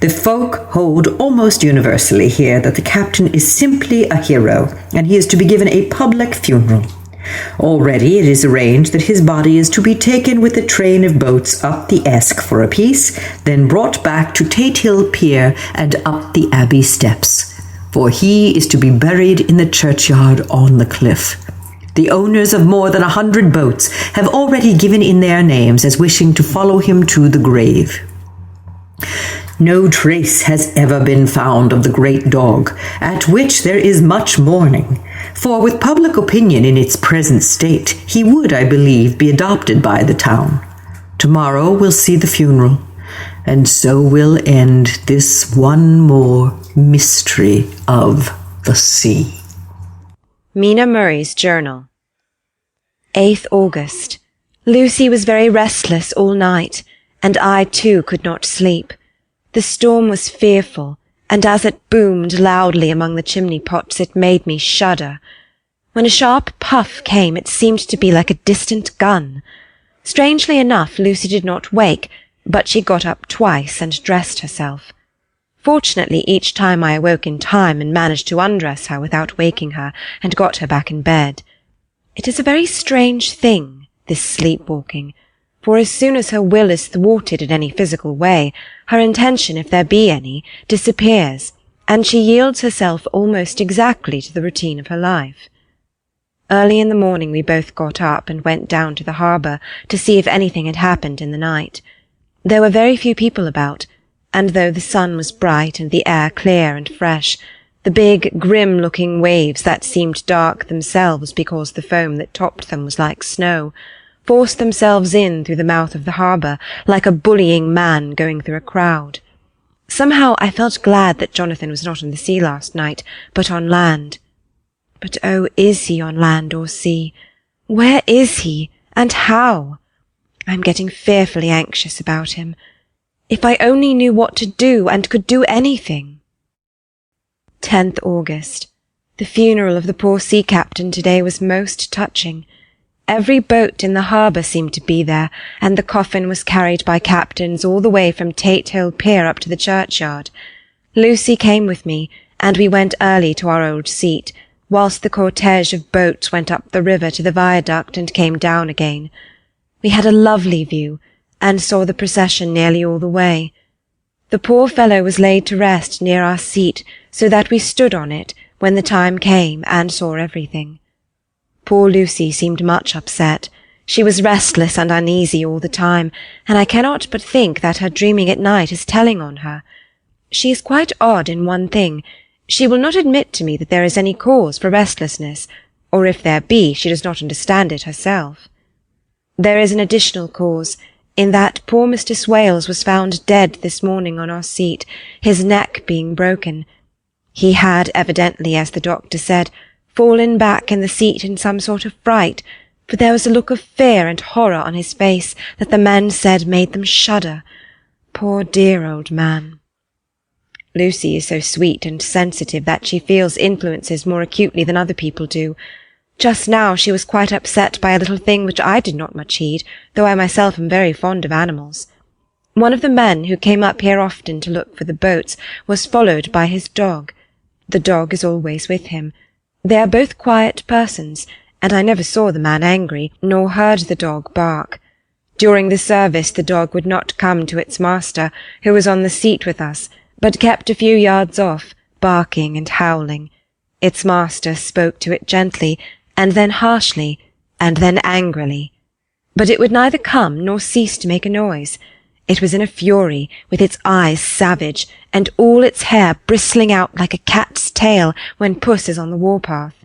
The folk hold almost universally here that the captain is simply a hero, and he is to be given a public funeral. Already it is arranged that his body is to be taken with a train of boats up the Esk for a piece, then brought back to Tate Hill Pier and up the Abbey steps, for he is to be buried in the churchyard on the cliff. The owners of more than 100 boats have already given in their names as wishing to follow him to the grave. No trace has ever been found of the great dog, at which there is much mourning, for with public opinion in its present state, he would, I believe, be adopted by the town. Tomorrow we'll see the funeral, and so will end this one more mystery of the sea. Mina Murray's Journal. 8th August. Lucy was very restless all night, and I too could not sleep. The storm was fearful, and as it boomed loudly among the chimney-pots it made me shudder. When a sharp puff came it seemed to be like a distant gun. Strangely enough, Lucy did not wake, but she got up twice and dressed herself. Fortunately, each time I awoke in time and managed to undress her without waking her, and got her back in bed. It is a very strange thing, this sleep-walking, for as soon as her will is thwarted in any physical way, her intention, if there be any, disappears, and she yields herself almost exactly to the routine of her life. Early in the morning we both got up and went down to the harbour to see if anything had happened in the night. There were very few people about, and though the sun was bright and the air clear and fresh, the big, grim-looking waves that seemed dark themselves because the foam that topped them was like snow, forced themselves in through the mouth of the harbour like a bullying man going through a crowd. Somehow I felt glad that Jonathan was not on the sea last night, but on land. But oh, is he on land or sea? Where is he, and how? I am getting fearfully anxious about him. If I only knew what to do, and could do anything. 10th August. The funeral of the poor sea captain to-day was most touching. Every boat in the harbour seemed to be there, and the coffin was carried by captains all the way from Tate Hill Pier up to the churchyard. Lucy came with me, and we went early to our old seat, whilst the cortege of boats went up the river to the viaduct and came down again. We had a lovely view, and saw the procession nearly all the way. The poor fellow was laid to rest near our seat, so that we stood on it when the time came and saw everything. Poor Lucy seemed much upset. She was restless and uneasy all the time, and I cannot but think that her dreaming at night is telling on her. She is quite odd in one thing. She will not admit to me that there is any cause for restlessness, or if there be, she does not understand it herself. There is an additional cause, in that poor Mr. Swales was found dead this morning on our seat, his neck being broken. He had evidently, as the doctor said, fallen back in the seat in some sort of fright, for there was a look of fear and horror on his face that the men said made them shudder. Poor dear old man. Lucy is so sweet and sensitive that she feels influences more acutely than other people do. Just now she was quite upset by a little thing which I did not much heed, though I myself am very fond of animals. One of the men who came up here often to look for the boats was followed by his dog. The dog is always with him. They are both quiet persons, and I never saw the man angry, nor heard the dog bark. During the service the dog would not come to its master, who was on the seat with us, but kept a few yards off, barking and howling. Its master spoke to it gently, and then harshly, and then angrily. But it would neither come nor cease to make a noise. It was in a fury, with its eyes savage, and all its hair bristling out like a cat's tail when puss is on the warpath.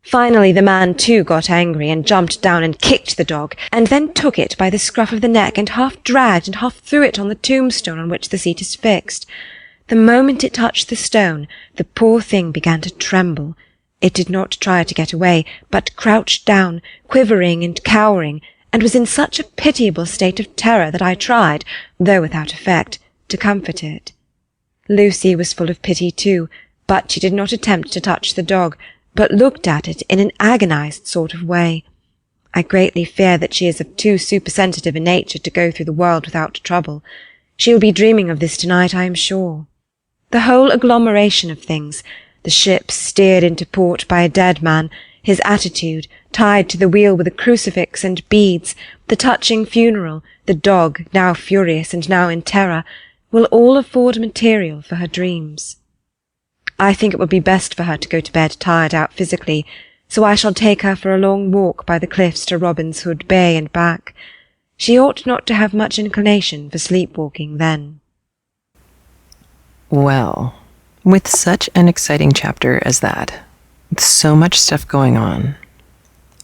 Finally the man too got angry, and jumped down and kicked the dog, and then took it by the scruff of the neck, and half dragged and half threw it on the tombstone on which the seat is fixed. The moment it touched the stone, the poor thing began to tremble. It did not try to get away, but crouched down, quivering and cowering, and was in such a pitiable state of terror that I tried, though without effect, to comfort it. Lucy was full of pity too, but she did not attempt to touch the dog, but looked at it in an agonized sort of way. I greatly fear that she is of too supersensitive a nature to go through the world without trouble. She will be dreaming of this tonight, I am sure. The whole agglomeration of things, the ship steered into port by a dead man, his attitude, tied to the wheel with a crucifix and beads, the touching funeral, the dog, now furious and now in terror, will all afford material for her dreams. I think it would be best for her to go to bed tired out physically, so I shall take her for a long walk by the cliffs to Robin's Hood Bay and back. She ought not to have much inclination for sleepwalking then. Well, with such an exciting chapter as that, with so much stuff going on,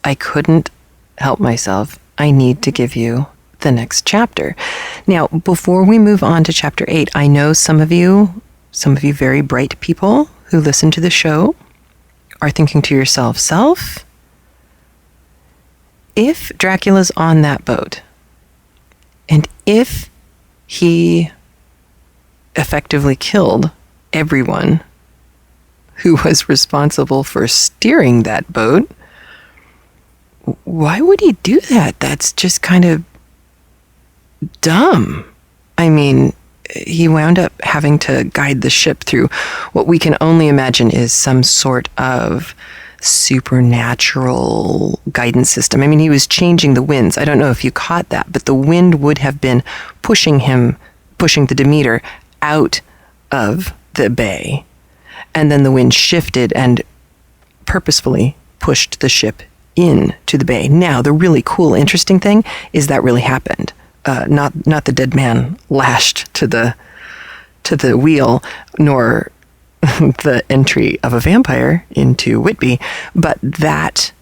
I couldn't help myself. I need to give you the next chapter. Now, before we move on to chapter 8, I know some of you very bright people who listen to the show are thinking to yourself, Self, if Dracula's on that boat, and if he effectively killed everyone who was responsible for steering that boat, why would he do that? That's just kind of dumb. I mean, he wound up having to guide the ship through what we can only imagine is some sort of supernatural guidance system. I mean, he was changing the winds. I don't know if you caught that, but the wind would have been pushing the Demeter out of the bay. And then the wind shifted and purposefully pushed the ship into the bay. Now, the really cool, interesting thing is that really happened. Not the dead man lashed to the wheel, nor the entry of a vampire into Whitby, but that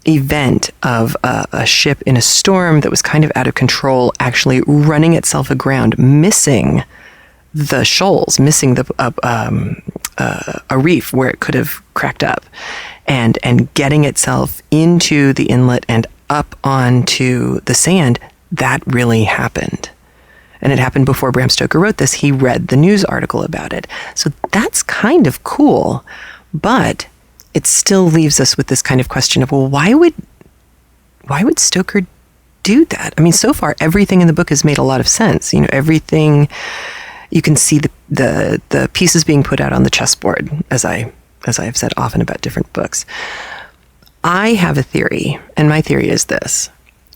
event of a ship in a storm that was kind of out of control, actually running itself aground, missing the shoals, missing a reef where it could have cracked up, and getting itself into the inlet and up onto the sand. That really happened. And it happened before Bram Stoker wrote this. He read the news article about it. So that's kind of cool, but it still leaves us with this kind of question of, well, why would Stoker do that? I mean, so far, everything in the book has made a lot of sense. You know, everything, you can see the pieces being put out on the chessboard, as I have said often about different books. I have a theory, and my theory is this.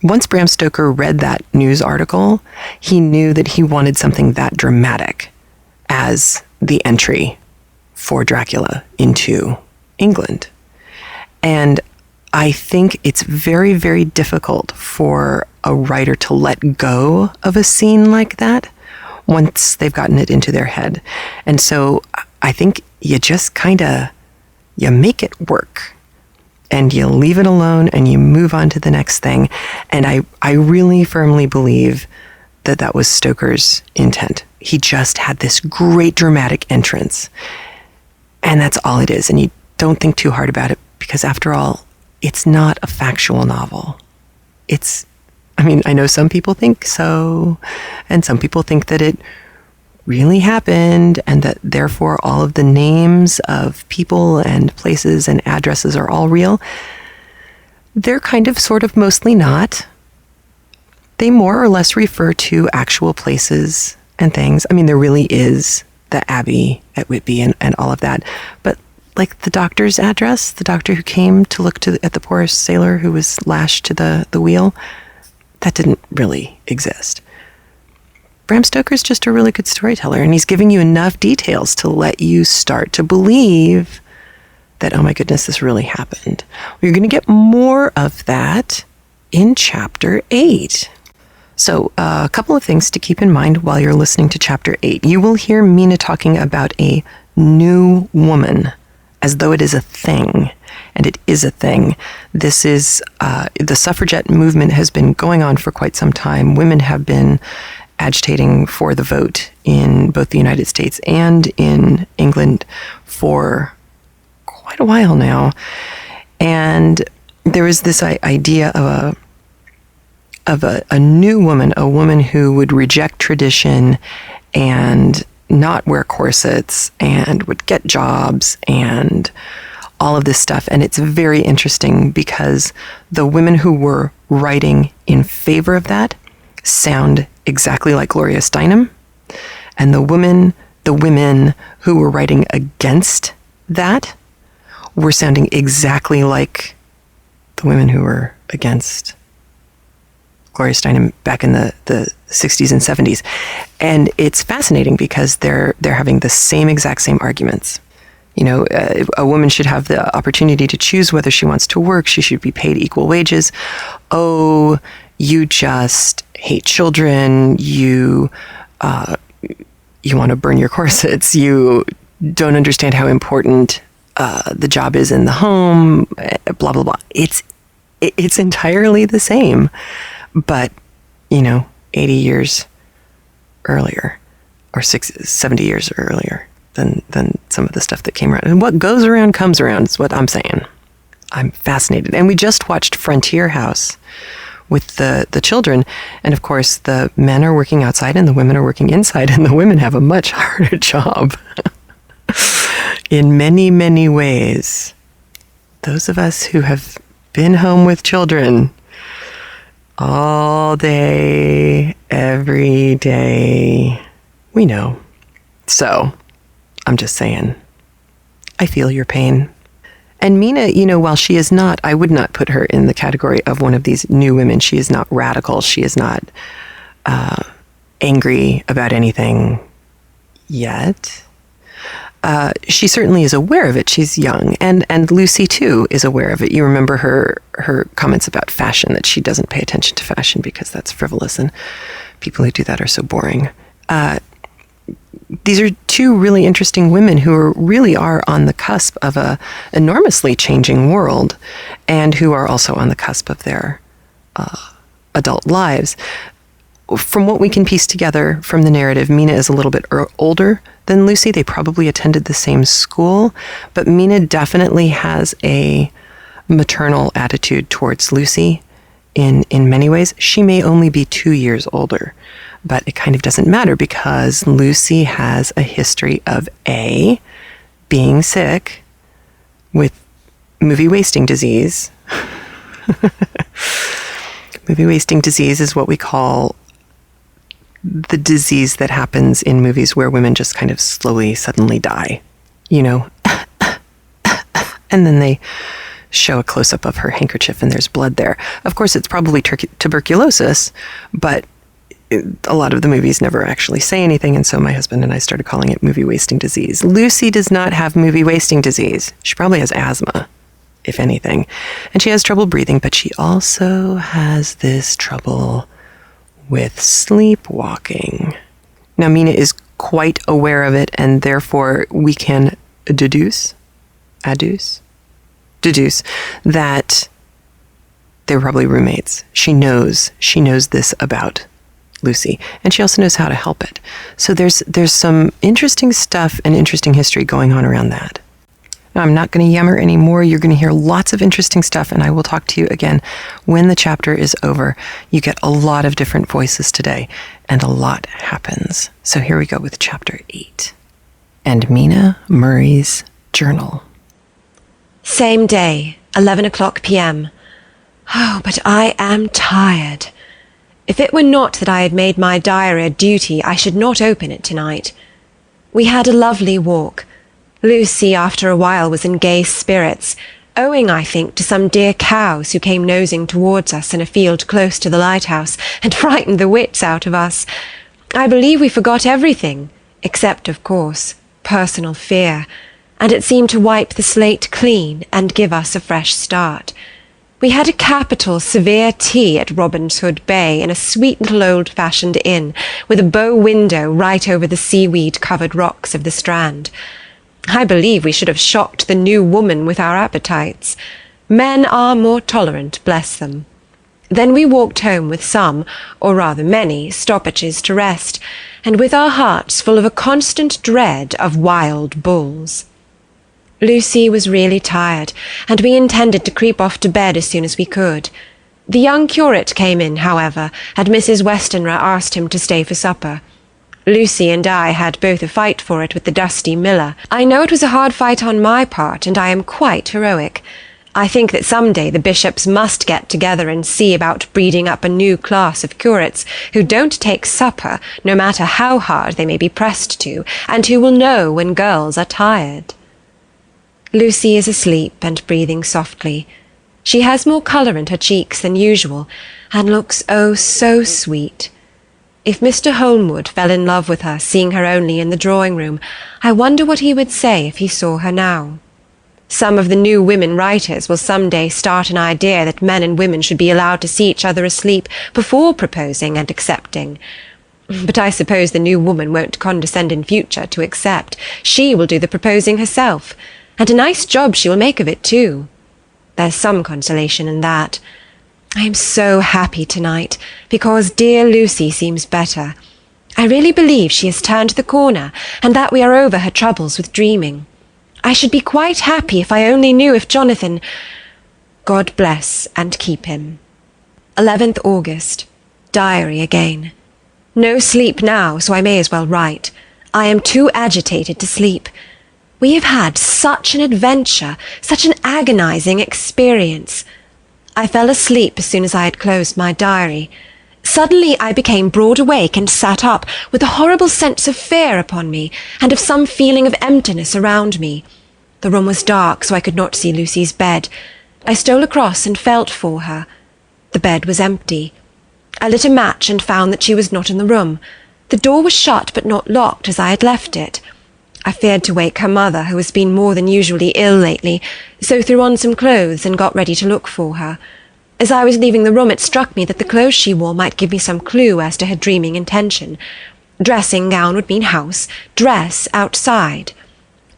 Once Bram Stoker read that news article, he knew that he wanted something that dramatic as the entry for Dracula into England. And I think it's very, very difficult for a writer to let go of a scene like that once they've gotten it into their head. And so I think you just you make it work. And you leave it alone and you move on to the next thing. And I really firmly believe that was Stoker's intent. He just had this great dramatic entrance. And that's all it is. And you don't think too hard about it because after all, it's not a factual novel. I know some people think so, and some people think that it really happened, and that therefore all of the names of people and places and addresses are all real. They're kind of, sort of, mostly not. They more or less refer to actual places and things. I mean, there really is the Abbey at Whitby and all of that. But like the doctor's address, the doctor who came to look at the poor sailor who was lashed to the wheel, that didn't really exist. Bram Stoker's just a really good storyteller, and he's giving you enough details to let you start to believe that, oh my goodness, this really happened. We're going to get more of that in chapter 8. So a couple of things to keep in mind while you're listening to chapter 8. You will hear Mina talking about a new woman as though it is a thing, and it is a thing. This is, the suffragette movement has been going on for quite some time. Women have been agitating for the vote in both the United States and in England for quite a while now. And there was this idea of a new woman, a woman who would reject tradition and not wear corsets and would get jobs and all of this stuff. And it's very interesting because the women who were writing in favor of that sound exactly like Gloria Steinem. And the women who were writing against that were sounding exactly like the women who were against Gloria Steinem back in the 60s and 70s. And it's fascinating because they're having the exact same arguments. You know, a woman should have the opportunity to choose whether she wants to work. She should be paid equal wages. Oh, you just hate children. You want to burn your corsets. You don't understand how important the job is in the home. Blah blah blah. It's entirely the same, but 80 years earlier, or 70 years earlier than some of the stuff that came around. And what goes around comes around is what I'm saying. I'm fascinated. And we just watched Frontier House with the children. And of course, the men are working outside and the women are working inside, and the women have a much harder job in many, many ways. Those of us who have been home with children all day, every day, we know. So I'm just saying, I feel your pain. And Mina, while she is not, I would not put her in the category of one of these new women. She is not radical. She is not angry about anything yet. She certainly is aware of it. She's young. And Lucy, too, is aware of it. You remember her comments about fashion, that she doesn't pay attention to fashion because that's frivolous and people who do that are so boring. These are two really interesting women who really are on the cusp of a enormously changing world, and who are also on the cusp of their adult lives. From what we can piece together from the narrative, Mina is a little bit older than Lucy. They probably attended the same school, but Mina definitely has a maternal attitude towards Lucy in many ways. She may only be 2 years older, but it kind of doesn't matter because Lucy has a history of being sick with movie wasting disease. Movie wasting disease is what we call the disease that happens in movies where women just kind of slowly, suddenly die, and then they show a close-up of her handkerchief and there's blood there. Of course, it's probably tuberculosis, but a lot of the movies never actually say anything, and so my husband and I started calling it movie wasting disease. Lucy does not have movie wasting disease. She probably has asthma, if anything, and she has trouble breathing, but she also has this trouble with sleepwalking. Now, Mina is quite aware of it, and therefore we can deduce that they were probably roommates. She knows this about Lucy, and she also knows how to help it. So there's some interesting stuff and interesting history going on around that. Now, I'm not going to yammer anymore. You're going to hear lots of interesting stuff, and I will talk to you again when the chapter is over. You get a lot of different voices today, and a lot happens. So here we go with chapter 8. And Mina Murray's journal. Same day, 11:00 p.m. Oh, but I am tired. If it were not that I had made my diary a duty, I should not open it tonight. We had a lovely walk. Lucy, after a while, was in gay spirits, owing, I think, to some dear cows who came nosing towards us in a field close to the lighthouse, and frightened the wits out of us. I believe we forgot everything, except, of course, personal fear, and it seemed to wipe the slate clean and give us a fresh start. We had a capital severe tea at Robin's Hood Bay in a sweet little old-fashioned inn, with a bow window right over the seaweed-covered rocks of the Strand. I believe we should have shocked the new woman with our appetites. Men are more tolerant, bless them. Then we walked home with some, or rather many, stoppages to rest, and with our hearts full of a constant dread of wild bulls. Lucy was really tired, and we intended to creep off to bed as soon as we could. The young curate came in, however, and Mrs. Westenra asked him to stay for supper. Lucy and I had both a fight for it with the dusty miller. I know it was a hard fight on my part, and I am quite heroic. I think that some day the bishops must get together and see about breeding up a new class of curates who don't take supper, no matter how hard they may be pressed to, and who will know when girls are tired. Lucy is asleep and breathing softly. She has more colour in her cheeks than usual, and looks oh so sweet. If Mr. Holmwood fell in love with her, seeing her only in the drawing-room, I wonder what he would say if he saw her now. Some of the new women writers will some day start an idea that men and women should be allowed to see each other asleep before proposing and accepting. But I suppose the new woman won't condescend in future to accept. She will do the proposing herself, and a nice job she will make of it, too. There's some consolation in that. I am so happy tonight, because dear Lucy seems better. I really believe she has turned the corner, and that we are over her troubles with dreaming. I should be quite happy if I only knew if Jonathan— God bless and keep him. 11th August. Diary again. No sleep now, so I may as well write. I am too agitated to sleep. We have had such an adventure, such an agonizing experience. I fell asleep as soon as I had closed my diary. Suddenly I became broad awake and sat up, with a horrible sense of fear upon me, and of some feeling of emptiness around me. The room was dark, so I could not see Lucy's bed. I stole across and felt for her. The bed was empty. I lit a match and found that she was not in the room. The door was shut but not locked as I had left it. I feared to wake her mother, who has been more than usually ill lately, so threw on some clothes and got ready to look for her. As I was leaving the room, it struck me that the clothes she wore might give me some clue as to her dreaming intention. Dressing gown would mean house, dress outside.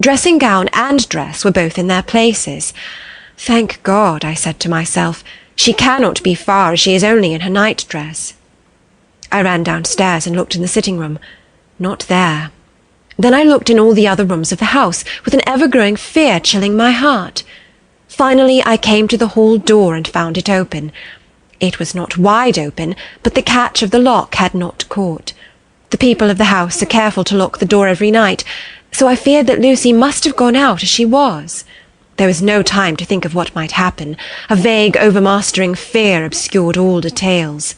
Dressing gown and dress were both in their places. Thank God, I said to myself, she cannot be far, as she is only in her night-dress. I ran downstairs and looked in the sitting-room. Not there. Then I looked in all the other rooms of the house, with an ever-growing fear chilling my heart. Finally I came to the hall door and found it open. It was not wide open, but the catch of the lock had not caught. The people of the house are careful to lock the door every night, so I feared that Lucy must have gone out as she was. There was no time to think of what might happen. A vague, overmastering fear obscured all details.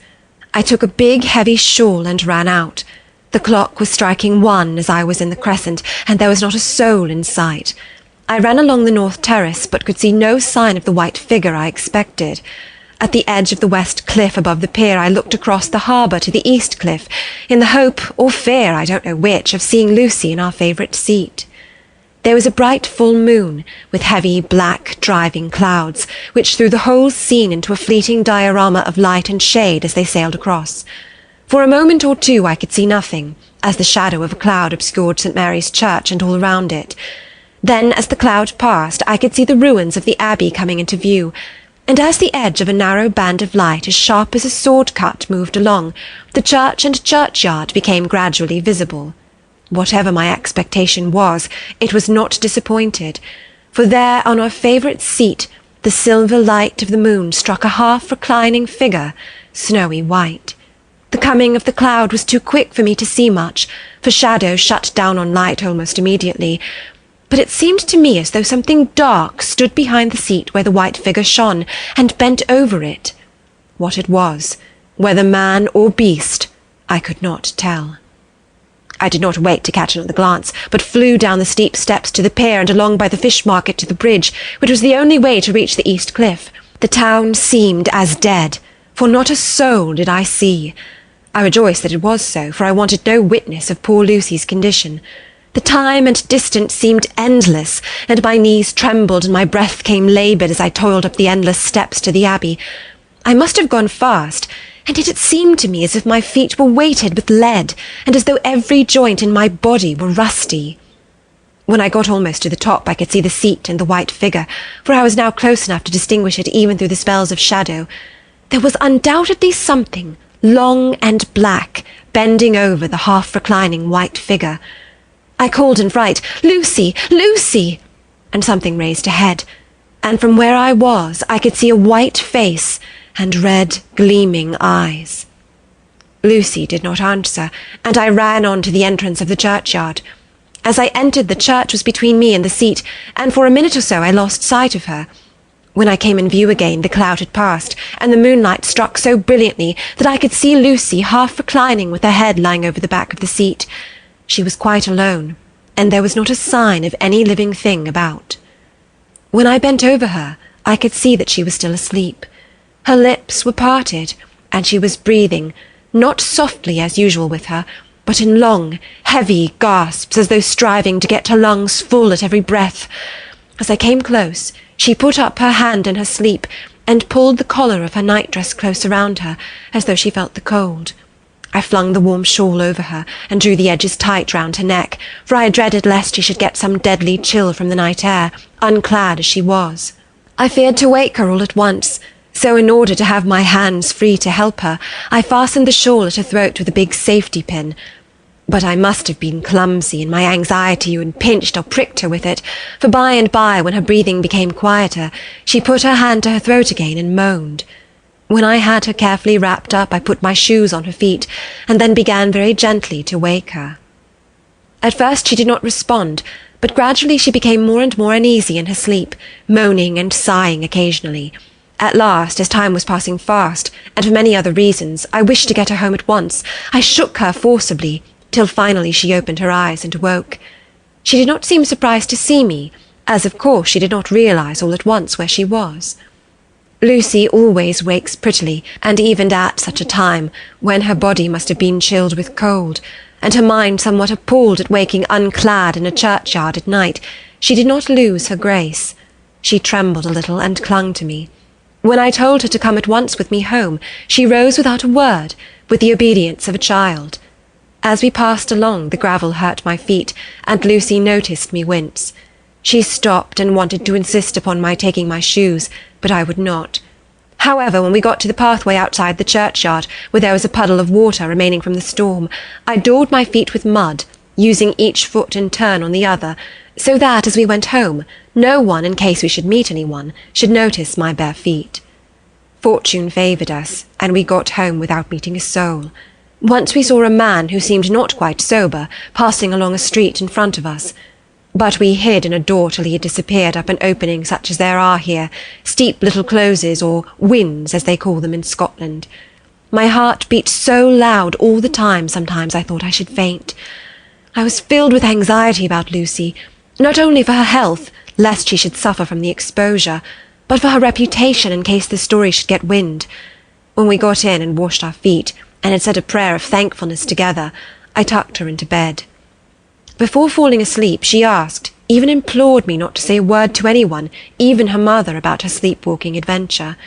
I took a big, heavy shawl and ran out. The clock was striking 1 as I was in the crescent, and there was not a soul in sight. I ran along the north terrace, but could see no sign of the white figure I expected. At the edge of the west cliff above the pier, I looked across the harbour to the east cliff, in the hope, or fear, I don't know which, of seeing Lucy in our favourite seat. There was a bright full moon, with heavy, black, driving clouds, which threw the whole scene into a fleeting diorama of light and shade as they sailed across. For a moment or two I could see nothing, as the shadow of a cloud obscured St. Mary's Church and all around it. Then, as the cloud passed, I could see the ruins of the abbey coming into view, and as the edge of a narrow band of light as sharp as a sword-cut moved along, the church and churchyard became gradually visible. Whatever my expectation was, it was not disappointed, for there on our favourite seat the silver light of the moon struck a half-reclining figure, snowy white. The coming of the cloud was too quick for me to see much, for shadow shut down on light almost immediately, but it seemed to me as though something dark stood behind the seat where the white figure shone, and bent over it. What it was, whether man or beast, I could not tell. I did not wait to catch another glance, but flew down the steep steps to the pier and along by the fish market to the bridge, which was the only way to reach the east cliff. The town seemed as dead, for not a soul did I see. I rejoiced that it was so, for I wanted no witness of poor Lucy's condition. The time and distance seemed endless, and my knees trembled and my breath came laboured as I toiled up the endless steps to the abbey. I must have gone fast, and yet it seemed to me as if my feet were weighted with lead, and as though every joint in my body were rusty. When I got almost to the top, I could see the seat and the white figure, for I was now close enough to distinguish it even through the spells of shadow. There was undoubtedly something long and black bending over the half-reclining white figure. I called in fright, "Lucy! Lucy!" and something raised a head, and from where I was I could see a white face and red, gleaming eyes. Lucy did not answer, and I ran on to the entrance of the churchyard. As I entered, the church was between me and the seat, and for a minute or so I lost sight of her. When I came in view again, the cloud had passed, and the moonlight struck so brilliantly that I could see Lucy half reclining with her head lying over the back of the seat. She was quite alone, and there was not a sign of any living thing about. When I bent over her, I could see that she was still asleep. Her lips were parted, and she was breathing, not softly as usual with her, but in long, heavy gasps, as though striving to get her lungs full at every breath. As I came close, she put up her hand in her sleep and pulled the collar of her nightdress close around her, as though she felt the cold. I flung the warm shawl over her and drew the edges tight round her neck, for I dreaded lest she should get some deadly chill from the night air, unclad as she was. I feared to wake her all at once, so in order to have my hands free to help her, I fastened the shawl at her throat with a big safety pin. But I must have been clumsy in my anxiety and pinched or pricked her with it, for by and by, when her breathing became quieter, she put her hand to her throat again and moaned. When I had her carefully wrapped up, I put my shoes on her feet, and then began very gently to wake her. At first she did not respond, but gradually she became more and more uneasy in her sleep, moaning and sighing occasionally. At last, as time was passing fast, and for many other reasons, I wished to get her home at once. I shook her forcibly, till finally she opened her eyes and awoke. She did not seem surprised to see me, as of course she did not realize all at once where she was. Lucy always wakes prettily, and even at such a time, when her body must have been chilled with cold, and her mind somewhat appalled at waking unclad in a churchyard at night, she did not lose her grace. She trembled a little and clung to me. When I told her to come at once with me home, she rose without a word, with the obedience of a child. As we passed along, the gravel hurt my feet, and Lucy noticed me wince. She stopped and wanted to insist upon my taking my shoes, but I would not. However, when we got to the pathway outside the churchyard, where there was a puddle of water remaining from the storm, I daubed my feet with mud, using each foot in turn on the other, so that, as we went home, no one, in case we should meet anyone, should notice my bare feet. Fortune favoured us, and we got home without meeting a soul. Once we saw a man who seemed not quite sober, passing along a street in front of us. But we hid in a door till he had disappeared up an opening such as there are here, steep little closes, or wynds, as they call them in Scotland. My heart beat so loud all the time sometimes I thought I should faint. I was filled with anxiety about Lucy, not only for her health, lest she should suffer from the exposure, but for her reputation in case the story should get wind. When we got in and washed our feet, and had said a prayer of thankfulness together, I tucked her into bed. Before falling asleep, she asked, even implored me not to say a word to anyone, even her mother, about her sleepwalking adventure.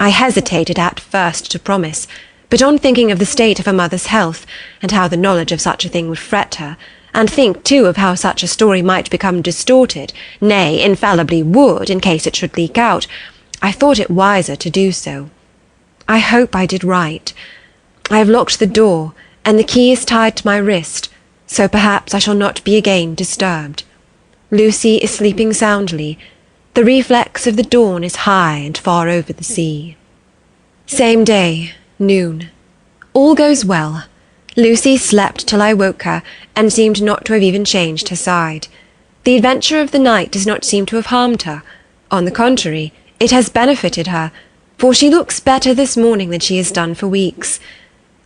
I hesitated at first to promise, but on thinking of the state of her mother's health, and how the knowledge of such a thing would fret her, and think, too, of how such a story might become distorted, nay, infallibly would, in case it should leak out, I thought it wiser to do so. I hope I did right. I have locked the door, and the key is tied to my wrist, so perhaps I shall not be again disturbed. Lucy is sleeping soundly. The reflex of the dawn is high and far over the sea. Same day, noon. All goes well. Lucy slept till I woke her, and seemed not to have even changed her side. The adventure of the night does not seem to have harmed her. On the contrary, it has benefited her, for she looks better this morning than she has done for weeks.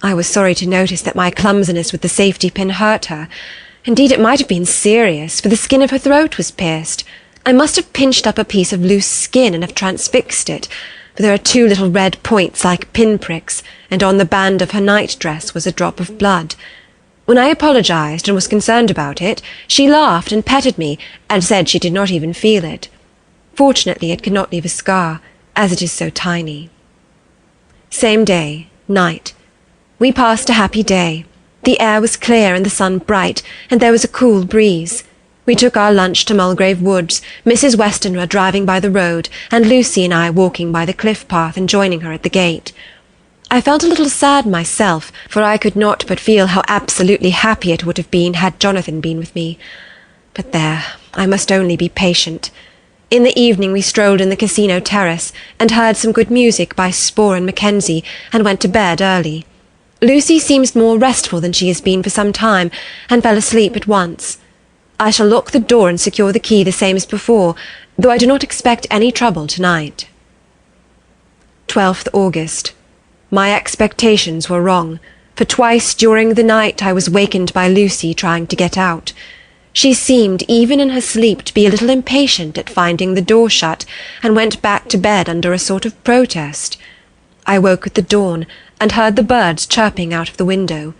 I was sorry to notice that my clumsiness with the safety pin hurt her. Indeed, it might have been serious, for the skin of her throat was pierced. I must have pinched up a piece of loose skin and have transfixed it, for there are 2 little red points like pinpricks, and on the band of her nightdress was a drop of blood. When I apologized and was concerned about it, she laughed and petted me, and said she did not even feel it. Fortunately, it could not leave a scar, as it is so tiny. Same day, night. We passed a happy day. The air was clear and the sun bright, and there was a cool breeze. We took our lunch to Mulgrave Woods, Mrs. Westenra driving by the road, and Lucy and I walking by the cliff path and joining her at the gate. I felt a little sad myself, for I could not but feel how absolutely happy it would have been had Jonathan been with me. But there, I must only be patient. In the evening we strolled in the casino terrace, and heard some good music by Spohr and Mackenzie, and went to bed early. Lucy seemed more restful than she has been for some time, and fell asleep at once. I shall lock the door and secure the key the same as before, though I do not expect any trouble tonight. 12th August. My expectations were wrong, for twice during the night I was wakened by Lucy trying to get out. She seemed, even in her sleep, to be a little impatient at finding the door shut, and went back to bed under a sort of protest. I woke at the dawn, and heard the birds chirping out of the window.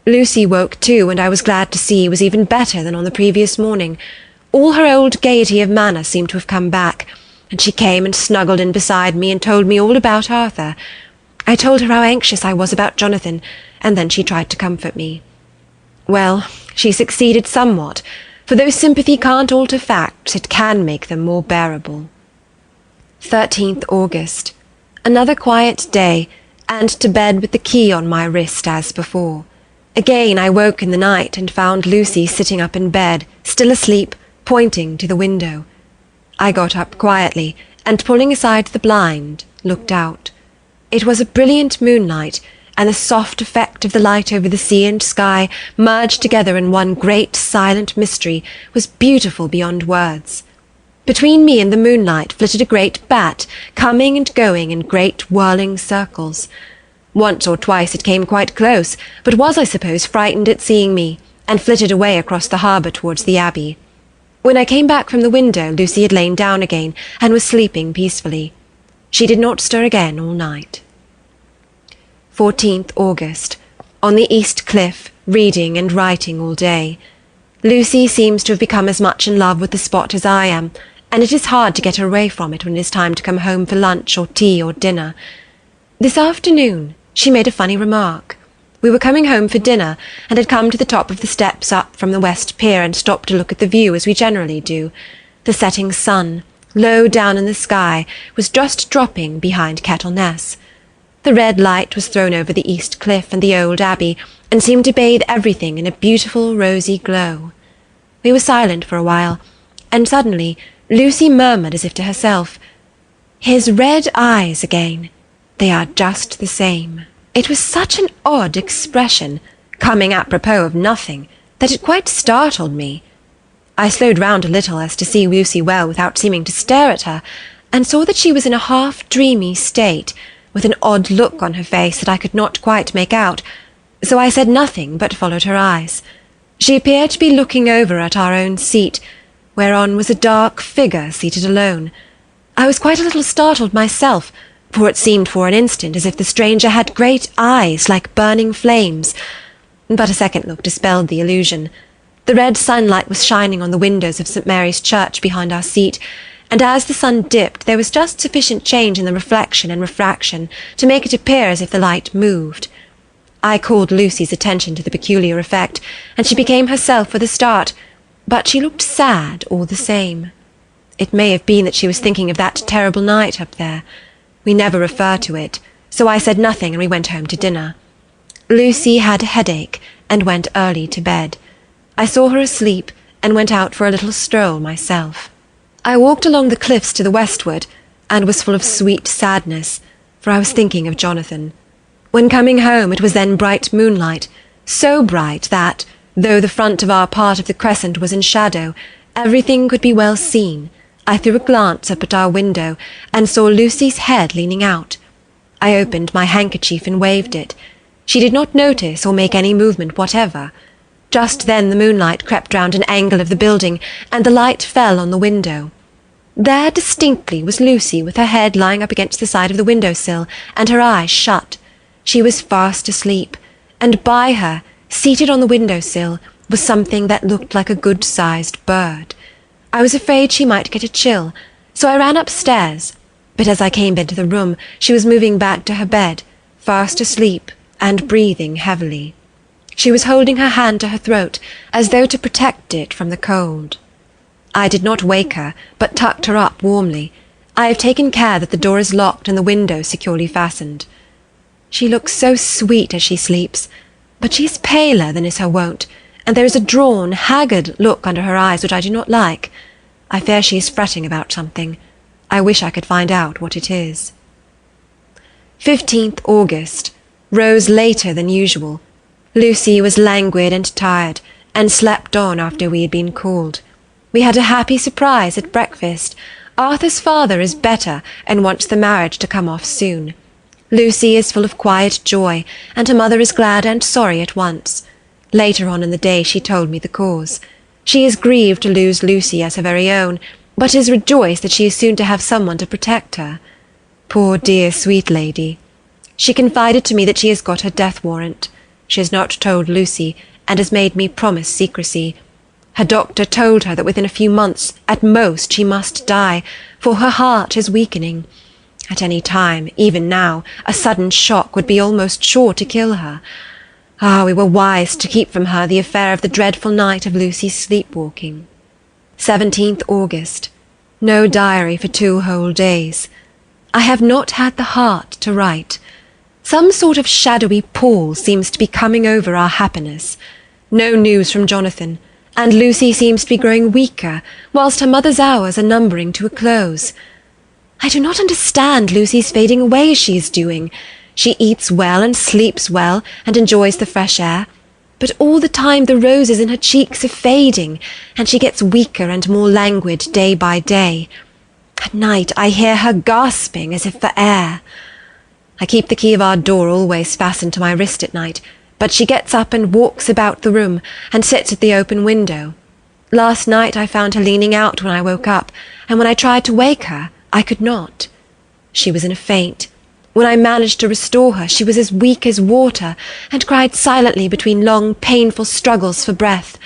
Lucy woke too, and I was glad to see was even better than on the previous morning. All her old gaiety of manner seemed to have come back, and she came and snuggled in beside me and told me all about Arthur. I told her how anxious I was about Jonathan, and then she tried to comfort me. Well, she succeeded somewhat, for though sympathy can't alter facts, it can make them more bearable. 13th August. Another quiet day, and to bed with the key on my wrist as before. Again I woke in the night and found Lucy sitting up in bed, still asleep, pointing to the window. I got up quietly, and pulling aside the blind, looked out. It was a brilliant moonlight, and the soft effect of the light over the sea and sky, merged together in one great silent mystery, was beautiful beyond words. Between me and the moonlight flitted a great bat, coming and going in great whirling circles. Once or twice it came quite close, but was, I suppose, frightened at seeing me, and flitted away across the harbour towards the Abbey. When I came back from the window, Lucy had lain down again, and was sleeping peacefully. She did not stir again all night. 14th August. On the East Cliff, reading and writing all day. Lucy seems to have become as much in love with the spot as I am, and it is hard to get her away from it when it is time to come home for lunch or tea or dinner. This afternoon she made a funny remark. We were coming home for dinner, and had come to the top of the steps up from the West Pier and stopped to look at the view as we generally do. The setting sun, low down in the sky, was just dropping behind Kettleness. The red light was thrown over the East Cliff and the old Abbey, and seemed to bathe everything in a beautiful rosy glow. We were silent for a while, and suddenly Lucy murmured as if to herself, "His red eyes again. They are just the same." It was such an odd expression, coming apropos of nothing, that it quite startled me. I slowed round a little as to see Lucy well without seeming to stare at her, and saw that she was in a half-dreamy state, with an odd look on her face that I could not quite make out, so I said nothing but followed her eyes. She appeared to be looking over at our own seat, whereon was a dark figure seated alone. I was quite a little startled myself, for it seemed for an instant as if the stranger had great eyes like burning flames, but a second look dispelled the illusion. The red sunlight was shining on the windows of St. Mary's Church behind our seat, and as the sun dipped there was just sufficient change in the reflection and refraction to make it appear as if the light moved. I called Lucy's attention to the peculiar effect, and she became herself with a start, but she looked sad all the same. It may have been that she was thinking of that terrible night up there. We never refer to it, so I said nothing and we went home to dinner. Lucy had a headache and went early to bed. I saw her asleep and went out for a little stroll myself. I walked along the cliffs to the westward, and was full of sweet sadness, for I was thinking of Jonathan. When coming home it was then bright moonlight, so bright that, though the front of our part of the crescent was in shadow, everything could be well seen. I threw a glance up at our window, and saw Lucy's head leaning out. I opened my handkerchief and waved it. She did not notice or make any movement whatever. Just then the moonlight crept round an angle of the building, and the light fell on the window. There distinctly was Lucy with her head lying up against the side of the window-sill, and her eyes shut. She was fast asleep, and by her, seated on the window-sill, was something that looked like a good-sized bird. I was afraid she might get a chill, so I ran upstairs, but as I came into the room she was moving back to her bed, fast asleep and breathing heavily. She was holding her hand to her throat, as though to protect it from the cold. I did not wake her, but tucked her up warmly. I have taken care that the door is locked and the window securely fastened. She looks so sweet as she sleeps, but she is paler than is her wont, and there is a drawn, haggard look under her eyes which I do not like. I fear she is fretting about something. I wish I could find out what it is. 15th August. Rose later than usual. Lucy was languid and tired, and slept on after we had been called. We had a happy surprise at breakfast. Arthur's father is better, and wants the marriage to come off soon. Lucy is full of quiet joy, and her mother is glad and sorry at once. Later on in the day she told me the cause. She is grieved to lose Lucy as her very own, but is rejoiced that she is soon to have someone to protect her. Poor dear sweet lady. She confided to me that she has got her death warrant. She has not told Lucy, and has made me promise secrecy. Her doctor told her that within a few months, at most, she must die, for her heart is weakening. At any time, even now, a sudden shock would be almost sure to kill her. Ah, we were wise to keep from her the affair of the dreadful night of Lucy's sleepwalking. 17th August. No diary for 2 whole days. I have not had the heart to write. Some sort of shadowy pall seems to be coming over our happiness. No news from Jonathan, and Lucy seems to be growing weaker, whilst her mother's hours are numbering to a close. I do not understand Lucy's fading away as she is doing. She eats well and sleeps well, and enjoys the fresh air, but all the time the roses in her cheeks are fading, and she gets weaker and more languid day by day. At night I hear her gasping as if for air. I keep the key of our door always fastened to my wrist at night, but she gets up and walks about the room, and sits at the open window. Last night I found her leaning out when I woke up, and when I tried to wake her, I could not. She was in a faint. When I managed to restore her, she was as weak as water, and cried silently between long, painful struggles for breath.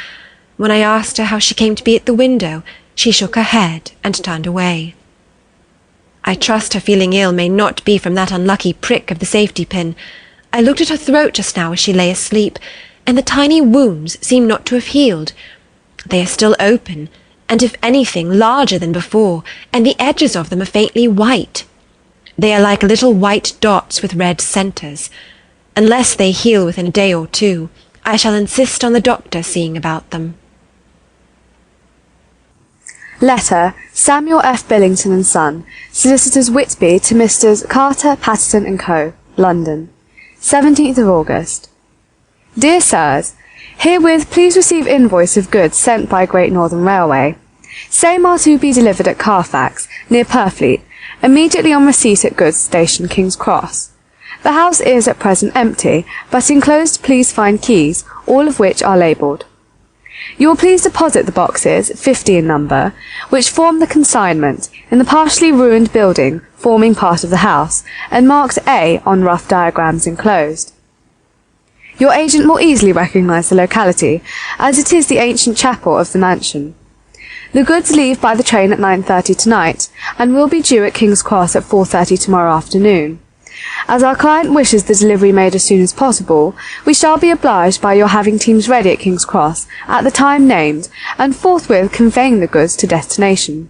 When I asked her how she came to be at the window, she shook her head and turned away. I trust her feeling ill may not be from that unlucky prick of the safety pin. I looked at her throat just now as she lay asleep, and the tiny wounds seem not to have healed. They are still open, and if anything, larger than before, and the edges of them are faintly white. They are like little white dots with red centres. Unless they heal within a day or two, I shall insist on the doctor seeing about them. Letter, Samuel F. Billington and Son, Solicitors Whitby to Messrs. Carter, Patterson and Co., London, 17th of August. Dear Sirs, herewith please receive invoice of goods sent by Great Northern Railway. Same are to be delivered at Carfax, near Purfleet, immediately on receipt at goods station King's Cross. The house is at present empty, but enclosed please find keys, all of which are labelled. You will please deposit the boxes, 50 in number, which form the consignment, in the partially ruined building forming part of the house, and marked A on rough diagrams enclosed. Your agent will easily recognise the locality, as it is the ancient chapel of the mansion. The goods leave by the train at 9:30 tonight, and will be due at King's Cross at 4:30 tomorrow afternoon. As our client wishes the delivery made as soon as possible, we shall be obliged by your having teams ready at King's Cross at the time named, and forthwith conveying the goods to destination.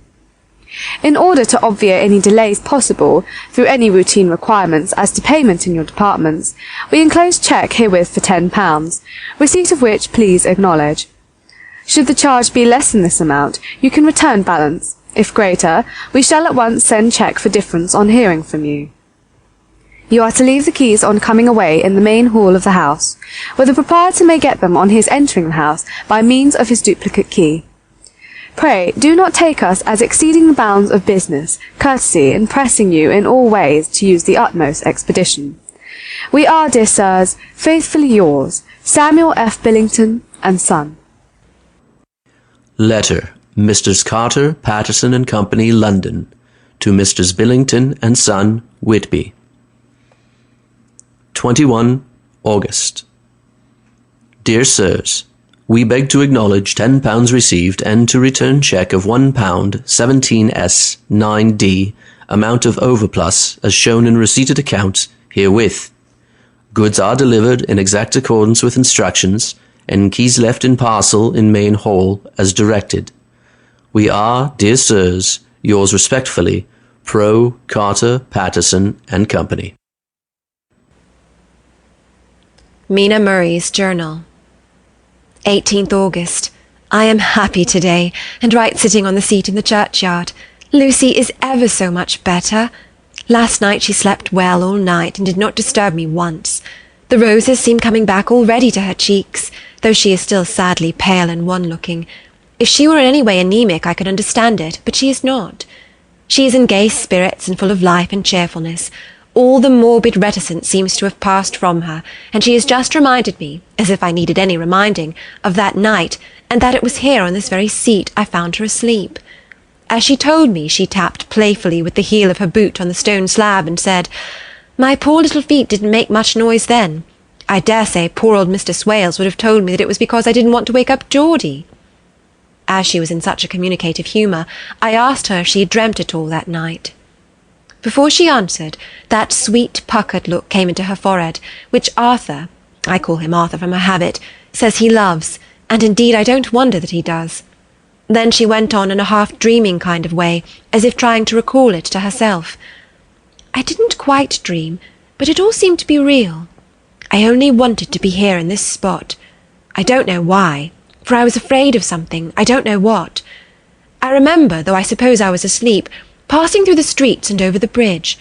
In order to obviate any delays possible through any routine requirements as to payment in your departments, we enclose cheque herewith for £10, receipt of which please acknowledge. Should the charge be less than this amount, you can return balance. If greater, we shall at once send cheque for difference on hearing from you. You are to leave the keys on coming away in the main hall of the house, where the proprietor may get them on his entering the house by means of his duplicate key. Pray, do not take us as exceeding the bounds of business, courtesy, in pressing you in all ways to use the utmost expedition. We are, dear sirs, faithfully yours, Samuel F. Billington and Son. Letter, Messrs. Carter, Patterson and Company, London, to Messrs. Billington and Son, Whitby. 21 August. Dear Sirs, we beg to acknowledge £10 received and to return cheque of £1 17s 9d, amount of overplus as shown in receipted accounts herewith. Goods are delivered in exact accordance with instructions, and keys left in parcel in main hall as directed. We are, dear sirs, yours respectfully, Pro. Carter, Patterson and Company. Mina Murray's Journal. 18th August. I am happy today, and right sitting on the seat in the churchyard. Lucy is ever so much better. Last night she slept well all night and did not disturb me once. The roses seem coming back already to her cheeks, though she is still sadly pale and wan-looking. If she were in any way anemic I could understand it, but she is not. She is in gay spirits and full of life and cheerfulness. All the morbid reticence seems to have passed from her, and she has just reminded me, as if I needed any reminding, of that night, and that it was here on this very seat I found her asleep. As she told me, she tapped playfully with the heel of her boot on the stone slab and said, "My poor little feet didn't make much noise then. I dare say poor old Mr. Swales would have told me that it was because I didn't want to wake up Geordie." As she was in such a communicative humour, I asked her if she had dreamt at all that night. Before she answered, that sweet puckered look came into her forehead, which Arthur, I call him Arthur from a habit, says he loves, and indeed I don't wonder that he does. Then she went on in a half-dreaming kind of way, as if trying to recall it to herself. I didn't quite dream, but it all seemed to be real. I only wanted to be here in this spot. I don't know why, for I was afraid of something, I don't know what. I remember, though I suppose I was asleep, passing through the streets and over the bridge.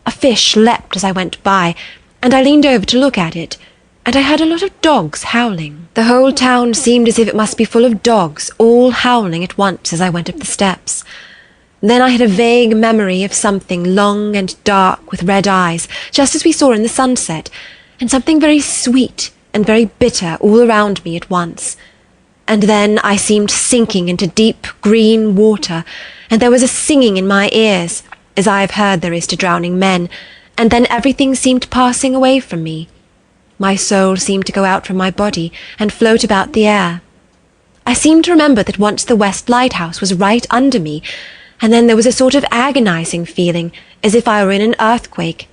A fish leapt as I went by, and I leaned over to look at it, and I heard a lot of dogs howling. The whole town seemed as if it must be full of dogs, all howling at once as I went up the steps. Then I had a vague memory of something long and dark with red eyes, just as we saw in the sunset, and something very sweet and very bitter all around me at once. And then I seemed sinking into deep green water, and there was a singing in my ears, as I have heard there is to drowning men, and then everything seemed passing away from me. My soul seemed to go out from my body and float about the air. I seemed to remember that once the West Lighthouse was right under me, and then there was a sort of agonizing feeling, as if I were in an earthquake,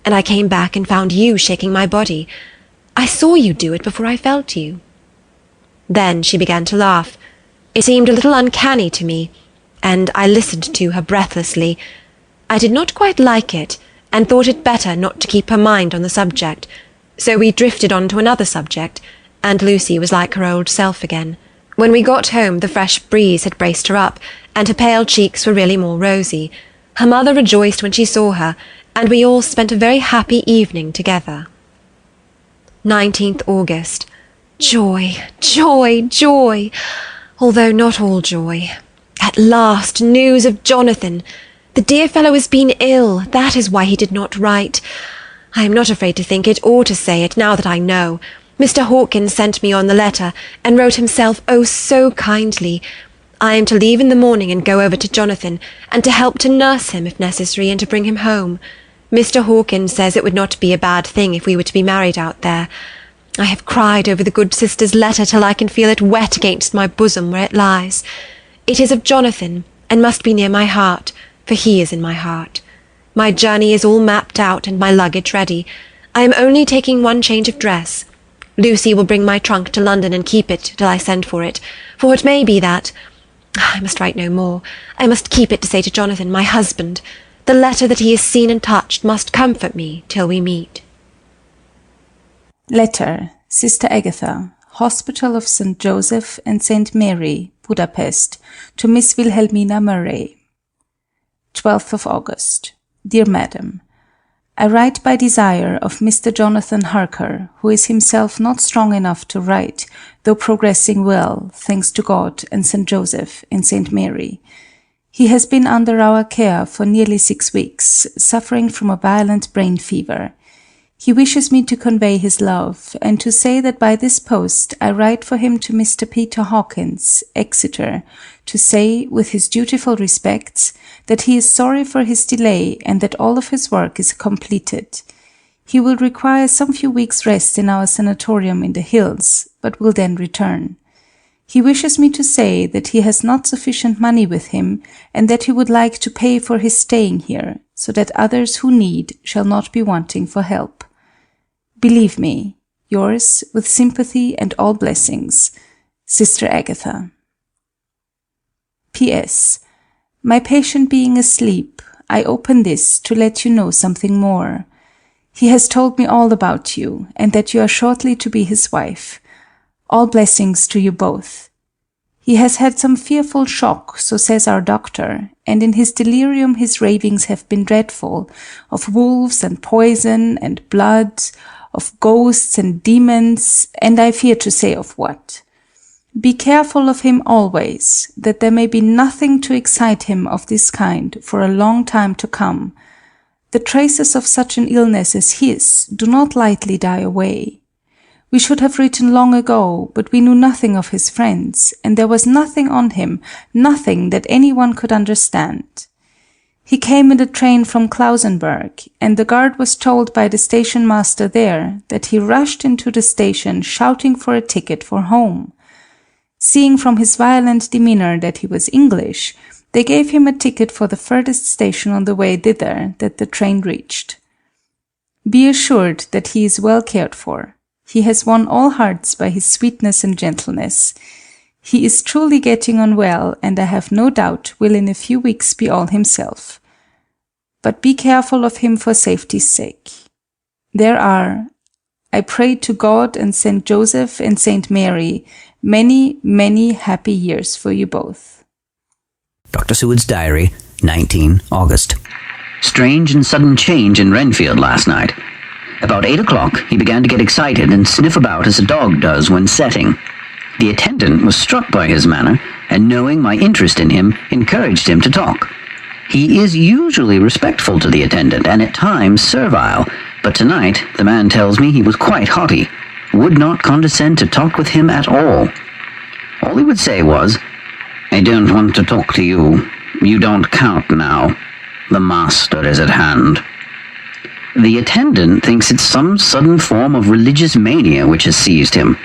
and I came back and found you shaking my body. I saw you do it before I felt you. Then she began to laugh. It seemed a little uncanny to me, and I listened to her breathlessly. I did not quite like it, and thought it better not to keep her mind on the subject, so we drifted on to another subject, and Lucy was like her old self again. When we got home the fresh breeze had braced her up, and her pale cheeks were really more rosy. Her mother rejoiced when she saw her, and we all spent a very happy evening together. 19th August. Joy, joy, joy! Although not all joy. At last, news of Jonathan. The dear fellow has been ill, that is why he did not write. I am not afraid to think it or to say it, now that I know. Mr. Hawkins sent me on the letter, and wrote himself, oh, so kindly. I am to leave in the morning and go over to Jonathan, and to help to nurse him, if necessary, and to bring him home. Mr. Hawkins says it would not be a bad thing if we were to be married out there. I have cried over the good sister's letter till I can feel it wet against my bosom where it lies. It is of Jonathan, and must be near my heart, for he is in my heart. My journey is all mapped out, and my luggage ready. I am only taking one change of dress. Lucy will bring my trunk to London and keep it till I send for it may be that... I must write no more. I must keep it to say to Jonathan, my husband. The letter that he has seen and touched must comfort me till we meet. Letter, Sister Agatha, Hospital of St. Joseph and St. Mary, Budapest, to Miss Wilhelmina Murray. 12th of August. Dear Madam, I write by desire of Mr. Jonathan Harker, who is himself not strong enough to write, though progressing well, thanks to God and St. Joseph and St. Mary. He has been under our care for nearly 6 weeks, suffering from a violent brain fever. He wishes me to convey his love, and to say that by this post I write for him to Mr. Peter Hawkins, Exeter, to say, with his dutiful respects, that he is sorry for his delay, and that all of his work is completed. He will require some few weeks' rest in our sanatorium in the hills, but will then return. He wishes me to say that he has not sufficient money with him, and that he would like to pay for his staying here, so that others who need shall not be wanting for help. Believe me, yours with sympathy and all blessings, Sister Agatha. P.S. My patient being asleep, I open this to let you know something more. He has told me all about you, and that you are shortly to be his wife. All blessings to you both. He has had some fearful shock, so says our doctor, and in his delirium his ravings have been dreadful, of wolves and poison and blood, of ghosts and demons, and I fear to say of what. Be careful of him always, that there may be nothing to excite him of this kind for a long time to come. The traces of such an illness as his do not lightly die away. We should have written long ago, but we knew nothing of his friends, and there was nothing on him, nothing that anyone could understand. He came in the train from Klausenburg, and the guard was told by the station master there that he rushed into the station shouting for a ticket for home. Seeing from his violent demeanour that he was English, they gave him a ticket for the furthest station on the way thither that the train reached. Be assured that he is well cared for. He has won all hearts by his sweetness and gentleness. He is truly getting on well, and I have no doubt will in a few weeks be all himself. But be careful of him for safety's sake. There are, I pray to God and Saint Joseph and Saint Mary, many, many happy years for you both. Dr. Seward's Diary, 19 August. Strange and sudden change in Renfield last night. About 8 o'clock, he began to get excited and sniff about as a dog does when setting. The attendant was struck by his manner, and knowing my interest in him, encouraged him to talk. He is usually respectful to the attendant, and at times servile, but tonight the man tells me he was quite haughty, would not condescend to talk with him at all. All he would say was, "I don't want to talk to you. You don't count now. The master is at hand." The attendant thinks it's some sudden form of religious mania which has seized him.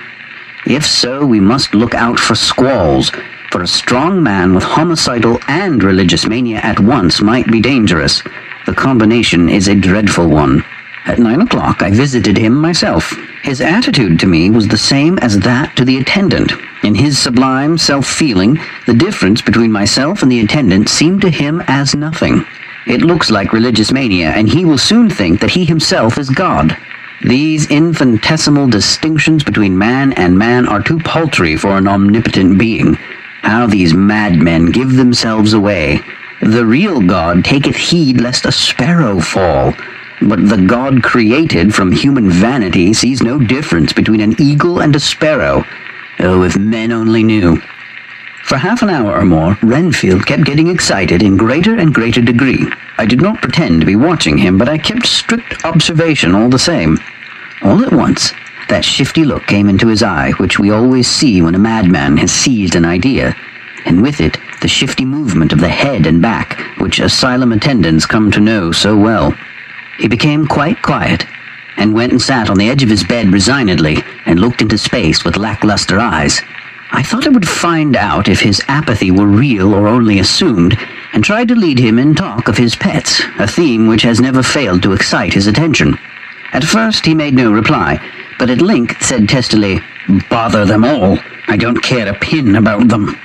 If so, we must look out for squalls, for a strong man with homicidal and religious mania at once might be dangerous. The combination is a dreadful one. At 9 o'clock I visited him myself. His attitude to me was the same as that to the attendant. In his sublime self-feeling, the difference between myself and the attendant seemed to him as nothing. It looks like religious mania, and he will soon think that he himself is God. These infinitesimal distinctions between man and man are too paltry for an omnipotent being. How these madmen give themselves away. The real God taketh heed lest a sparrow fall. But the God created from human vanity sees no difference between an eagle and a sparrow. Oh, if men only knew. For half an hour or more, Renfield kept getting excited in greater and greater degree. I did not pretend to be watching him, but I kept strict observation all the same. All at once, that shifty look came into his eye, which we always see when a madman has seized an idea, and with it, the shifty movement of the head and back, which asylum attendants come to know so well. He became quite quiet, and went and sat on the edge of his bed resignedly, and looked into space with lackluster eyes. I thought I would find out if his apathy were real or only assumed, and tried to lead him in talk of his pets, a theme which has never failed to excite his attention. At first he made no reply, but at length said testily, "Bother them all. I don't care a pin about them."